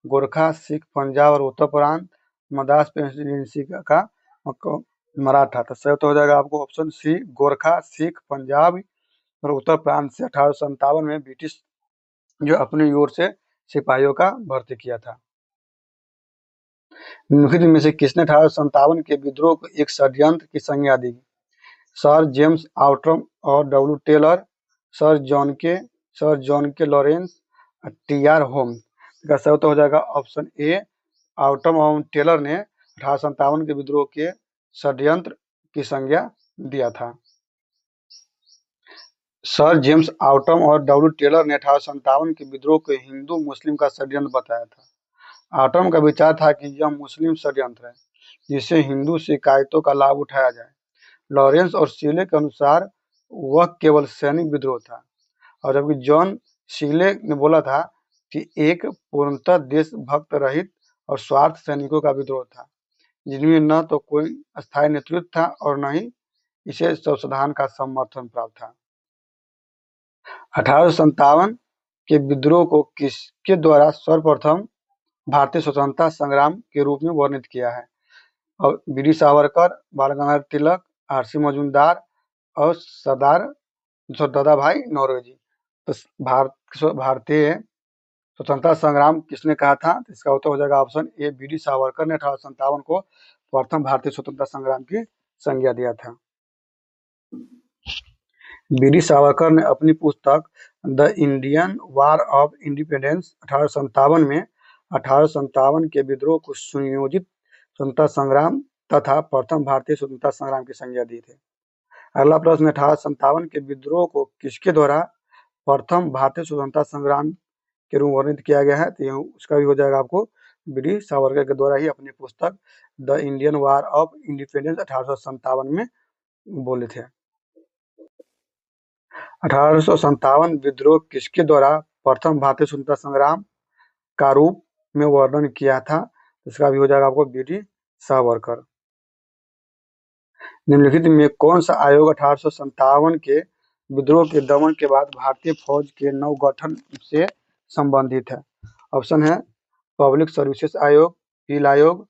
गोरखा, सिख, पंजाब और उत्तर प्रांत, मद्रास प्रेसिडेंसी का मराठा। तो सही उत्तर हो जाएगा आपको ऑप्शन सी गोरखा, सिख, पंजाब और उत्तर प्रांत से 1857 में ब्रिटिश जो अपनी ओर से सिपाहियों का भर्ती किया था। निम्नलिखित में से किसने 1857 के विद्रोह को एक षड्यंत्र की संज्ञा दी? सर जेम्स आउट्रम और डब्ल्यू टेलर, सर जॉन के लॉरेंस, टी.आर. होम्स। इसका सही उत्तर हो जाएगा ऑप्शन ए। आउट्रम और टेलर ने 1857 के विद्रोह के षड्यंत्र की संज्ञा दिया था। सर जेम्स आउट्रम और डब्ल्यू टेलर ने 1857 के विद्रोह को हिंदू मुस्लिम का षड्यंत्र बताया था। आउट्रम का विचार था कि यह मुस्लिम षड्यंत्र है जिससे हिंदू शिकायतों का लाभ उठाया जाए। लॉरेंस और सीले के अनुसार वह केवल सैनिक विद्रोह था और जबकि जॉन सीले ने बोला था कि एक पूर्णतः देशभक्त रहित और स्वार्थ सैनिकों का विद्रोह था जिनमें न तो कोई स्थायी नेतृत्व था और न ही इसे सर्वसाधारण का समर्थन प्राप्त था। 1857 के विद्रोह को किसके द्वारा सर्वप्रथम भारतीय स्वतंत्रता संग्राम के रूप में वर्णित किया है? और वीर सावरकर, बाल गंगाधर तिलक, आर.सी. मजूमदार और सरदार दादा भाई नौरोजी। तो भारतीय स्वतंत्रता संग्राम किसने कहा था? तो इसका उत्तर हो जाएगा option A, B D Savarkar ने 1857 को प्रथम भारतीय स्वतंत्रता संग्राम की संज्ञा दिया था। बी डी सावरकर ने अपनी पुस्तक the Indian war of independence 1857 में 1857 के विद्रोह को सुनियोजित स्वतंत्रता संग्राम तथा प्रथम भारतीय स्वतंत्रता संग्राम की संज्ञा दी थी। अगला प्रश्न, 1857 के विद्रोह को किसके द्वारा प्रथम भारतीय स्वतंत्रता संग्राम के रूप में वर्णित किया गया है? तो उसका भी हो जाएगा आपको बी डी सावरकर के द्वारा ही अपनी पुस्तक the Indian war of independence 1857 में बोले थे। 1857 विद्रोह किसके द्वारा प्रथम भारतीय स्वतंत्रता संग्राम का रूप में वर्णन किया था? इसका भी हो जाएगा आपको बी डी सावरकर। निम्नलिखित में कौन सा आयोग 1857 के विद्रोह के दमन के बाद भारतीय फौज के नवगठन से संबंधित है? ऑप्शन है पब्लिक सर्विसेज आयोग, पील आयोग,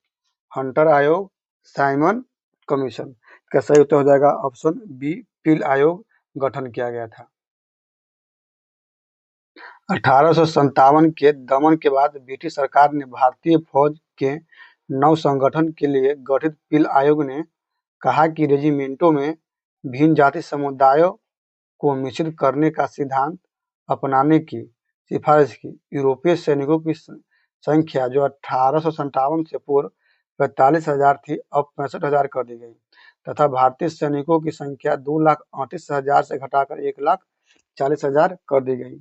हंटर आयोग, साइमन कमीशन। इसका सही उत्तर हो जाएगा ऑप्शन बी, पील आयोग गठन किया गया था। 1857 के दमन के बाद ब्रिटिश सरकार ने भारतीय फौज के नव संगठन के लिए गठित पील आयोग ने कहा कि रेजिमेंटों में भिन्न जाति समुदायों को मिश्रित करने का सिद्धांत अपनाने की सिफारिश की। यूरोपीय सैनिकों की संख्या जो 1857 से पूर्व 45,000 थी, अब 65,000 कर दी गई तथा भारतीय सैनिकों की संख्या 2,38,000 से घटाकर 1,40,000 कर दी गई।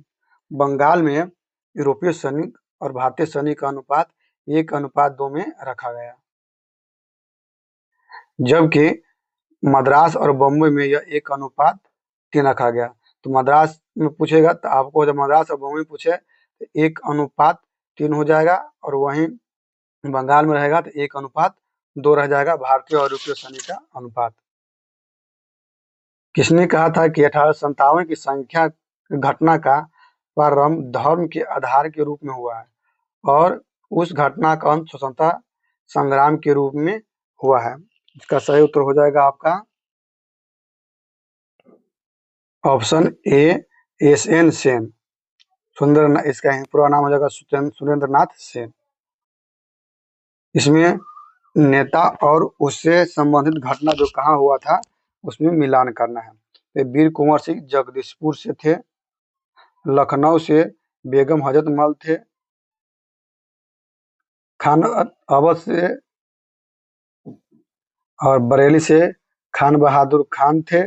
बंगाल में यूरोपीय सैनिक और भारतीय सैनिक का अनुपात 1:2 में रखा गया, जबकि मद्रास और बम्बई में यह 1:3 रखा गया। तो मद्रास में पूछेगा तो आपको जब मद्रास और बम्बई पूछे तो 1:3 हो जाएगा, और वहीं बंगाल में रहेगा तो 1:2 रह जाएगा, भारतीय और यूरोपीय सैनिक का अनुपात। किसने कहा था कि 1857 की संख्या घटना का प्रारंभ धर्म के आधार के रूप में हुआ है और उस घटना का अंत स्वतंत्रता संग्राम के रूप में हुआ है? इसका सही उत्तर हो जाएगा आपका option A, S N Sen. इसका पूरा नाम हो जाएगा सुरेंद्र नाथ सेन। इसमें नेता और उससे संबंधित घटना जो कहाँ हुआ था उसमें मिलान करना है। तो वीर कुंवर सिंह जगदीशपुर से थे, लखनऊ से बेगम हजरत महल थे, खान अवध से और बरेली से खान बहादुर खान थे,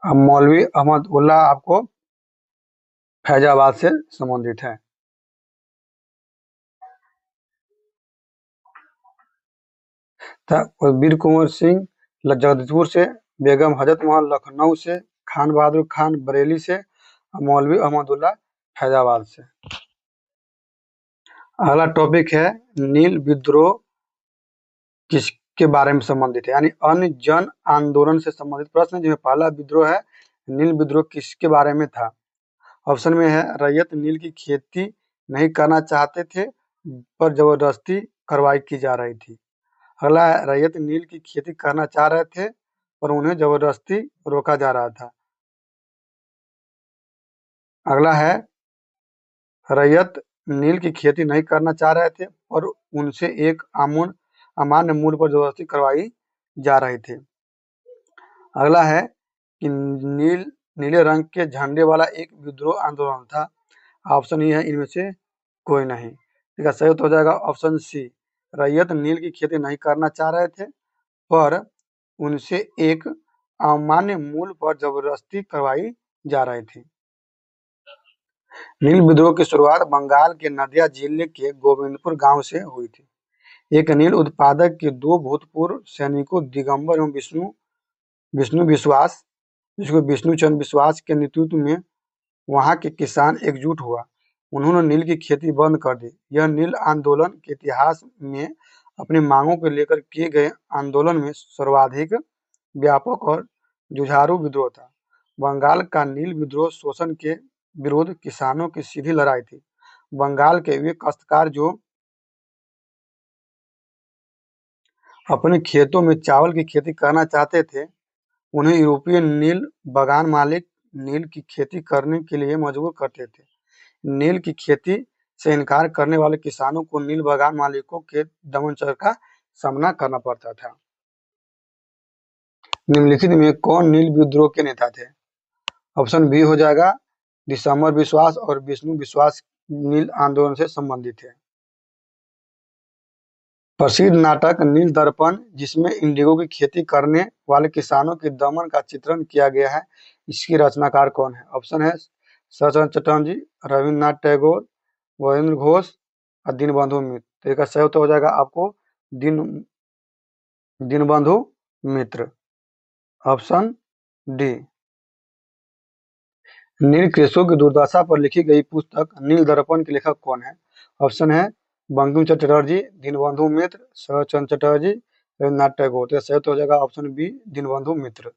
मौलवी अहमद उल्ला आपको फैजाबाद से संबंधित है। वीर कुंवर सिंह जगदीशपुर से, बेगम हजरत महल लखनऊ से, खान बहादुर खान बरेली से, मौलवी अहमद उल्ला फैजाबाद से। अगला टॉपिक है नील विद्रोह किसके बारे में संबंधित है, यानी अन्य जन आंदोलन से संबंधित प्रश्न, जिसमें पहला विद्रोह है नील विद्रोह किसके बारे में था? ऑप्शन में है रैयत नील की खेती नहीं करना चाहते थे पर जबरदस्ती कार्रवाई की जा रही थी। अगला है रैयत नील की खेती करना चाह रहे थे पर उन्हें जबरदस्ती रोका जा रहा था। अगला है रैयत नील की खेती नहीं करना चाह रहे थे और उनसे एक अमान्य मूल्य पर जबरदस्ती करवाई जा रही थी। अगला है कि नीले रंग के झंडे वाला एक विद्रोह आंदोलन था। ऑप्शन ये है इनमें से कोई नहीं। इसका सही उत्तर हो जाएगा ऑप्शन सी, रैयत नील की खेती नहीं करना चाह रहे थे पर उनसे एक अमान्य मूल्य पर जबरदस्ती करवाई जा रही थी। नील विद्रोह की शुरुआत बंगाल के नदिया जिले के गोविंदपुर गांव से हुई थी। एक नील उत्पादक के दो भूतपूर्व सैनिकों दिगंबर एवं विष्णु विश्वास, जिसको विष्णुचंद्र विश्वास के नेतृत्व में वहां के किसान एकजुट हुआ। उन्होंने नील की खेती बंद कर दी। यह नील आंदोलन के इतिहास में अपनी मांगों को लेकर किए गए आंदोलन में सर्वाधिक व्यापक और जुझारू विद्रोह था। बंगाल का नील विद्रोह शोषण के विरुद्ध किसानों की सीधी लड़ाई थी। बंगाल के वे काश्तकार जो अपने खेतों में चावल की खेती करना चाहते थे, उन्हें यूरोपीय नील बागान मालिक नील की खेती करने के लिए मजबूर करते थे। नील की खेती से इनकार करने वाले किसानों को नील बागान मालिकों के दमनचर का सामना करना पड़ता था। निम्नलिखित में कौन नील विद्रोह के नेता थे? ऑप्शन बी हो जाएगा दिसंबर विश्वास और विष्णु विश्वास नील आंदोलन से संबंधित है। प्रसिद्ध नाटक नील दर्पण, जिसमें इंडिगो की खेती करने वाले किसानों के दमन का चित्रण किया गया है, इसकी रचनाकार कौन है? ऑप्शन है शरतचंद्र चटर्जी, रविन्द्रनाथ टैगोर, वरेंद्र घोष और दीनबंधु मित्र। तो इसका सही उत्तर हो जाएगा आपको दीनबंधु मित्र, ऑप्शन डी। नील कृषकों की दुर्दशा पर लिखी गई पुस्तक नील दर्पण के लेखक कौन है? ऑप्शन है बंकिम चंद्र चटर्जी, दीनबंधु मित्र, शरतचंद्र चटर्जी, रविन्द्रनाथ टैगोर। तो सही हो जाएगा ऑप्शन बी, दीनबंधु मित्र।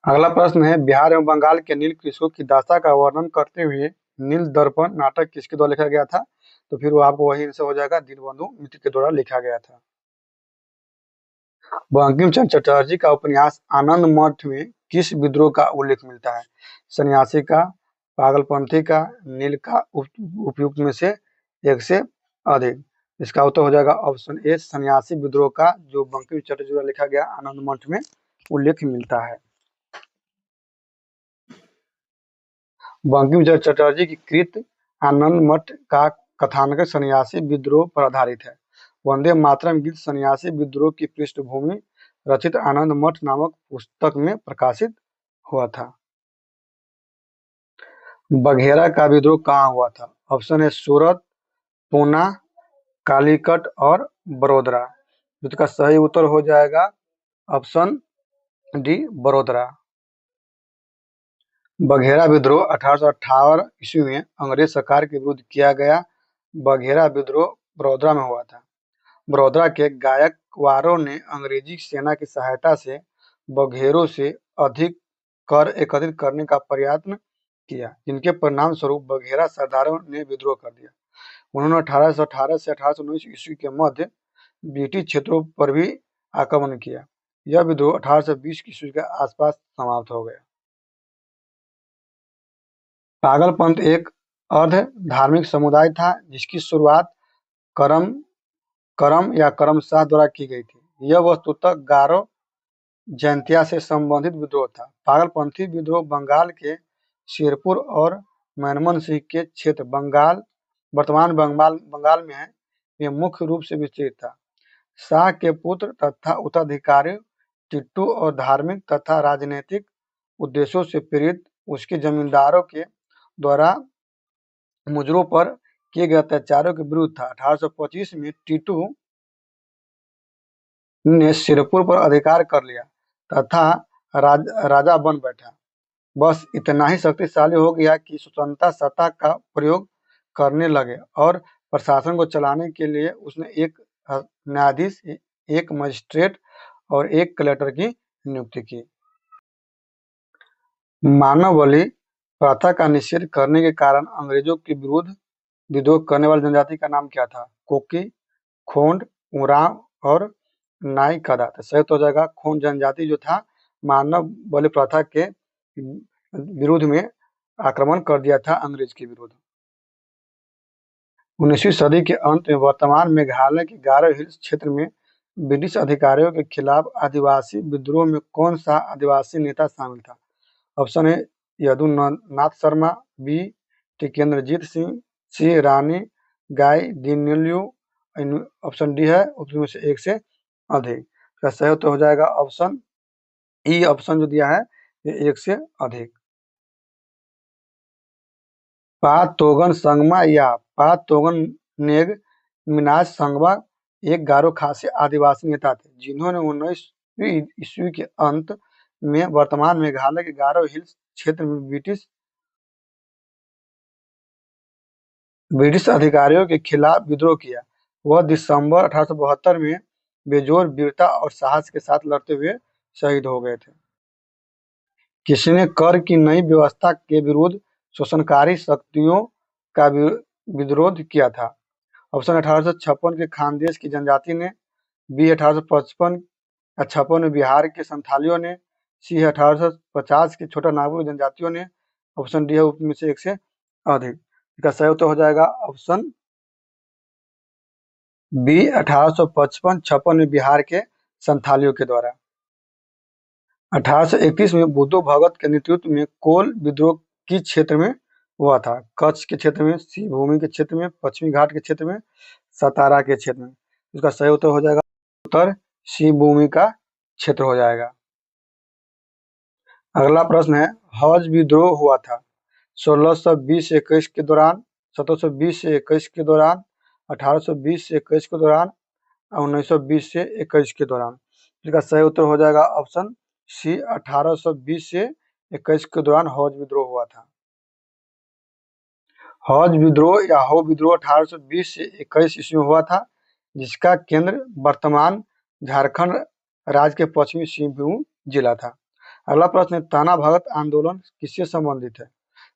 अगला प्रश्न है, बिहार एवं बंगाल के नील कृषकों की दशा का वर्णन करते हुए नील दर्पण नाटक किसके द्वारा लिखा गया था? तो फिर वो आपको वही आंसर हो जाएगा, दीनबंधु मित्र के द्वारा लिखा गया था। बंकिम चंद्र चटर्जी का उपन्यास आनंद मठ में किस विद्रोह का उल्लेख मिलता है? सन्यासी का, पागलपंथी का, नील का, उपयुक्त में से एक से अधिक। इसका उत्तर हो जाएगा ऑप्शन ए, सन्यासी विद्रोह का, जो बंकिम चटर्जी द्वारा लिखा गया आनंद मठ में उल्लेख मिलता है। बंकिम चंद्र चटर्जी की कृत आनंद मठ का कथानक सन्यासी विद्रोह पर आधारित है। वंदे मातरम गीत सन्यासी विद्रोह की पृष्ठभूमि रचित आनंद मठ नामक पुस्तक में प्रकाशित हुआ था। बघेरा का विद्रोह कहाँ हुआ था? ऑप्शन है सूरत, पूना, कालीकट और बड़ोदरा। जिसका सही उत्तर हो जाएगा ऑप्शन डी, बड़ोदरा। बघेरा विद्रोह 1858 ईस्वी में अंग्रेज सरकार के विरुद्ध किया गया बघेरा विद्रोह बड़ोदरा में हुआ था। बड़ोदरा के गायकवाड़ों ने अंग्रेजी सेना की सहायता से बघेरों से अधिक कर एकत्रित करने का प्रयत्न किया, जिनके परिणाम स्वरूप बघेरा सरदारों ने विद्रोह कर दिया। उन्होंने 1818 से 1819 ईस्वी के मध्य ब्रिटिश क्षेत्रों पर भी आक्रमण किया। यह विद्रोह 1820 ईस्वी के आसपास समाप्त हो गया। पागलपंथ एक अर्ध धार्मिक समुदाय था जिसकी शुरुआत करम या करमशाह द्वारा की गई थी। यह वस्तुतः गारो जयंतिया से संबंधित विद्रोह था। पागलपंथी विद्रोह बंगाल के शेरपुर और मनमोहन सिंह के क्षेत्र वर्तमान बंगाल में है, में मुख्य रूप से विस्तृत था। शाह के पुत्र तथा उत्तराधिकारी टिट्टू और धार्मिक तथा राजनीतिक उद्देश्यों से प्रेरित उसके जमींदारों के द्वारा मुजरों पर किए गए अत्याचारों के विरुद्ध था। 1825 में टिट्टू ने शेरपुर पर अधिकार कर लिया तथा राजा बन बैठा। बस इतना ही शक्तिशाली हो गया कि स्वतंत्रता सत्ता का प्रयोग करने लगे और प्रशासन को चलाने के लिए उसने एक न्यायाधीश, एक मजिस्ट्रेट और एक कलेक्टर की नियुक्ति की। मानव बलि प्रथा का निषेध करने के कारण अंग्रेजों के विरुद्ध विद्रोह करने वाली जनजाति का नाम क्या था? कोकी, खोंड, उरांव और नाई-कदा। तो सही हो जाएगा खोंड जनजाति जो था, मानव बलि प्रथा के विरुद्ध में आक्रमण कर दिया था अंग्रेज के विरुद्ध। 19वीं सदी के अंत में वर्तमान मेघालय के गारो हिल्स क्षेत्र में ब्रिटिश अधिकारियों के खिलाफ आदिवासी विद्रोह में कौन सा आदिवासी नेता शामिल था? ऑप्शन है यदुनाथ शर्मा, बी टिकेंद्रजीत सिंह, सी रानी गाई दिन्यू, ऑप्शन डी है ऑप्शन से एक से अधिक। तो सही उत्तर हो जाएगा ऑप्शन ई, ऑप्शन जो दिया है ये एक से अधिक। पा तोगन संगमा या पा तोगन नेग मिनाज संगमा एक गारो खासी आदिवासी नेता थे, जिन्होंने 19वीं ईस्वी के अंत में वर्तमान मेघालय के गारो हिल्स क्षेत्र में ब्रिटिश अधिकारियों के खिलाफ विद्रोह किया। वह दिसंबर 1872 में बेजोर वीरता और साहस के साथ लड़ते हुए शहीद हो गए थे। किसने कर की नई व्यवस्था के विरुद्ध शोषणकारी शक्तियों का विरोध किया था? ऑप्शन 1856 के खानदेश की जनजाति ने, बी 1855 56 में बिहार के संथालियों ने, सी है 1850 के छोटा नागपुर जनजातियों ने, ऑप्शन डी है उप में से एक से अधिक। इसका सही उत्तर हो जाएगा ऑप्शन बी 1855-56 में बिहार के संथालियों के द्वारा। 1831 में बुद्धू भगत के नेतृत्व में कोल विद्रोह किस क्षेत्र में हुआ था? कच्छ के क्षेत्र में, सी भूमि के क्षेत्र में, पश्चिमी घाट के क्षेत्र में, सतारा के क्षेत्र में। इसका सही उत्तर हो जाएगा उत्तर सी भूमि का क्षेत्र हो जाएगा। अगला प्रश्न है, हज विद्रोह हुआ था 1620 से 21 के दौरान, 1720 से 21 के दौरान, 1820 से 21 के दौरान, 1920 से 21 के दौरान। इसका सही उत्तर हो जाएगा ऑप्शन सी 1820 से 21 के दौरान हौज विद्रोह हुआ था। हौज विद्रोह या हो विद्रोह 1820 से 21 ईस्वी में हुआ था, जिसका केंद्र वर्तमान झारखंड राज्य के पश्चिमी सिंहभूम जिला था। अगला प्रश्न है, ताना भगत आंदोलन किससे संबंधित है?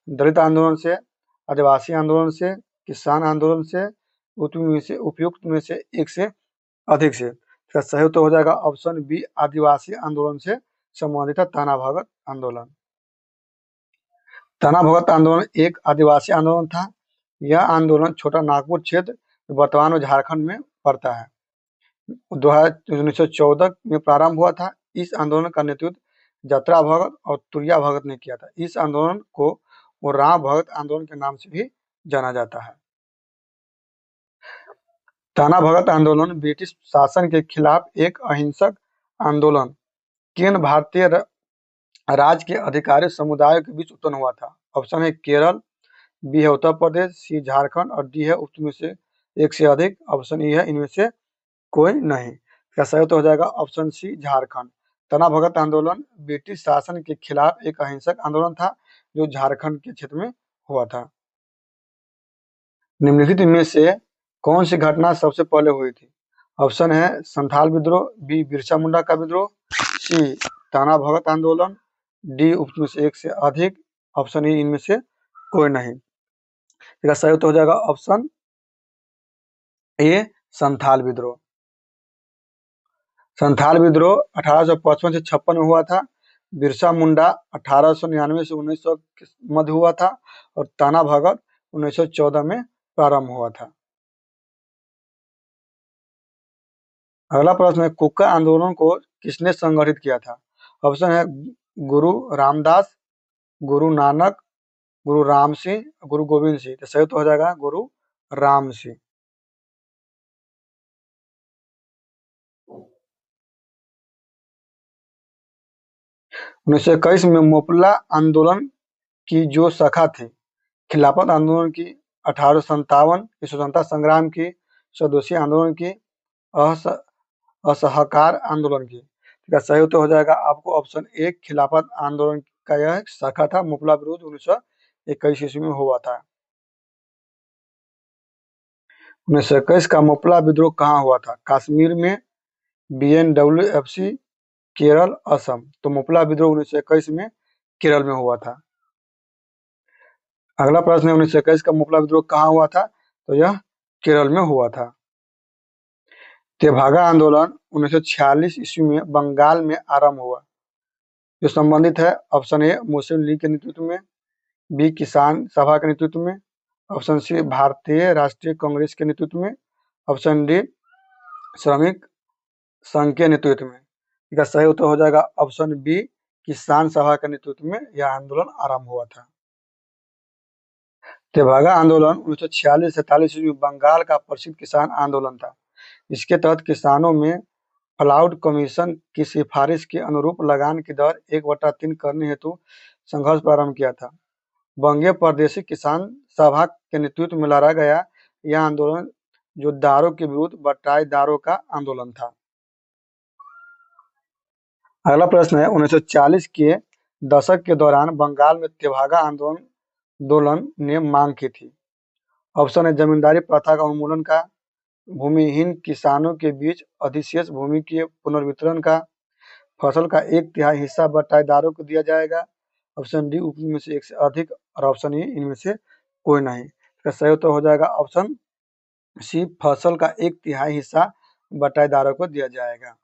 दलित आंदोलन से, आदिवासी आंदोलन से, किसान आंदोलन से, उपयुक्त में से एक से अधिक से। इसका सही उत्तर हो जाएगा ऑप्शन बी आदिवासी आंदोलन से संबंधित है ताना भगत आंदोलन। ताना भगत आंदोलन एक आदिवासी आंदोलन था। यह आंदोलन छोटा नागपुर क्षेत्र वर्तमान में झारखंड में पड़ता है 1914 में प्रारंभ हुआ था। इस आंदोलन का नेतृत्व जतरा भगत और तुरिया भगत ने किया था। इस आंदोलन को राम भगत आंदोलन के नाम से भी जाना जाता है। ताना भगत आंदोलन ब्रिटिश शासन के खिलाफ एक अहिंसक आंदोलन किन भारतीय राज्य के अधिकारी समुदायों के बीच उत्पन्न हुआ था? ऑप्शन है केरल, बी है उत्तर प्रदेश, सी झारखंड और डी है उपयुक्त में से एक से अधिक। ऑप्शन ई है इनमें से कोई नहीं। इसका सही उत्तर हो जाएगा ऑप्शन सी झारखंड। तना भगत आंदोलन ब्रिटिश शासन के खिलाफ एक अहिंसक आंदोलन था जो झारखंड के क्षेत्र में हुआ था। निम्नलिखित में से कौन सी घटना सबसे पहले हुई थी? ऑप्शन है संथाल विद्रोह, बी बिरसा मुंडा का विद्रोह, सी ताना भगत आंदोलन, डी उपयुक्त में से एक से अधिक। ऑप्शन ई इनमें से कोई नहीं। इसका सही उत्तर हो जाएगा ऑप्शन ए संथाल विद्रोह। संथाल विद्रोह 1855 से 56 में हुआ था। बिरसा मुंडा 1899 से 1900 के मध्य हुआ था और ताना भगत 1914 में प्रारंभ हुआ था। अगला प्रश्न है, कुक्का आंदोलन को किसने संगठित किया था? ऑप्शन है गुरु रामदास, गुरु नानक, गुरु राम सिंह, गुरु गोविंद सिंह। तो सही तो हो जाएगा गुरु राम सिंह। 1921 में मोपला आंदोलन की जो शाखा थी, खिलाफत आंदोलन की, 1857 की स्वतंत्रता संग्राम की, स्वदेशी आंदोलन की, असहकार आंदोलन की। इसका सही उत्तर हो जाएगा आपको ऑप्शन ए खिलाफत आंदोलन का यह शाखा था। मुपला विरोध 1921 ईस्वी में हुआ था। 1921 का मुपला विद्रोह कहाँ हुआ था? कश्मीर में, BNWFC, केरल, असम। तो मुपला विद्रोह 1921 में केरल में हुआ था। अगला प्रश्न है 1921 का मुपला विद्रोह कहाँ हुआ था? तो यह केरल में हुआ था। तेभागा आंदोलन 1946 ईस्वी में बंगाल में आरंभ हुआ, जो संबंधित है ऑप्शन ए मुस्लिम लीग के नेतृत्व में, बी किसान सभा के नेतृत्व में, ऑप्शन सी भारतीय राष्ट्रीय कांग्रेस के नेतृत्व में, ऑप्शन डी श्रमिक संघ के नेतृत्व में। इसका सही उत्तर हो जाएगा ऑप्शन बी किसान सभा के नेतृत्व में यह आंदोलन आरंभ हुआ था। तेभागा आंदोलन 1946-47 में बंगाल का प्रसिद्ध किसान आंदोलन था। इसके तहत किसानों में फ्लाउड कमीशन की सिफारिश के अनुरूप लगान की दर 1/3 करने हेतु संघर्ष प्रारंभ किया था। बंगीय प्रादेशिक किसान सभा के नेतृत्व में लड़ा गया यह आंदोलन जोतदारों के विरुद्ध बटाईदारों का आंदोलन था। अगला प्रश्न है 1940 के दशक के दौरान बंगाल में तेभागा आंदोलन ने मांग की थी। ऑप्शन है जमींदारी प्रथा का उन्मूलन का, भूमिहीन किसानों के बीच अधिशेष भूमि के पुनर्वितरण का, फसल का 1/3 हिस्सा बटाईदारों को दिया जाएगा, ऑप्शन डी उपयुक्त में से एक से अधिक और ऑप्शन ई इनमें से कोई नहीं। इसका सही उत्तर हो जाएगा ऑप्शन सी फसल का 1/3 हिस्सा बटाईदारों को दिया जाएगा।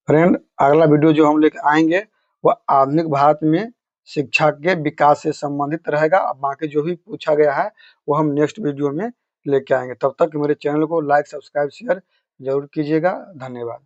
फ्रेंड, अगला वीडियो जो हम लेके आएंगे वह आधुनिक भारत में शिक्षा के विकास से संबंधित रहेगा। अब बाकी जो भी पूछा गया है वो हम नेक्स्ट वीडियो में लेके आएंगे। तब तक मेरे चैनल को लाइक, सब्सक्राइब, शेयर जरूर कीजिएगा। धन्यवाद।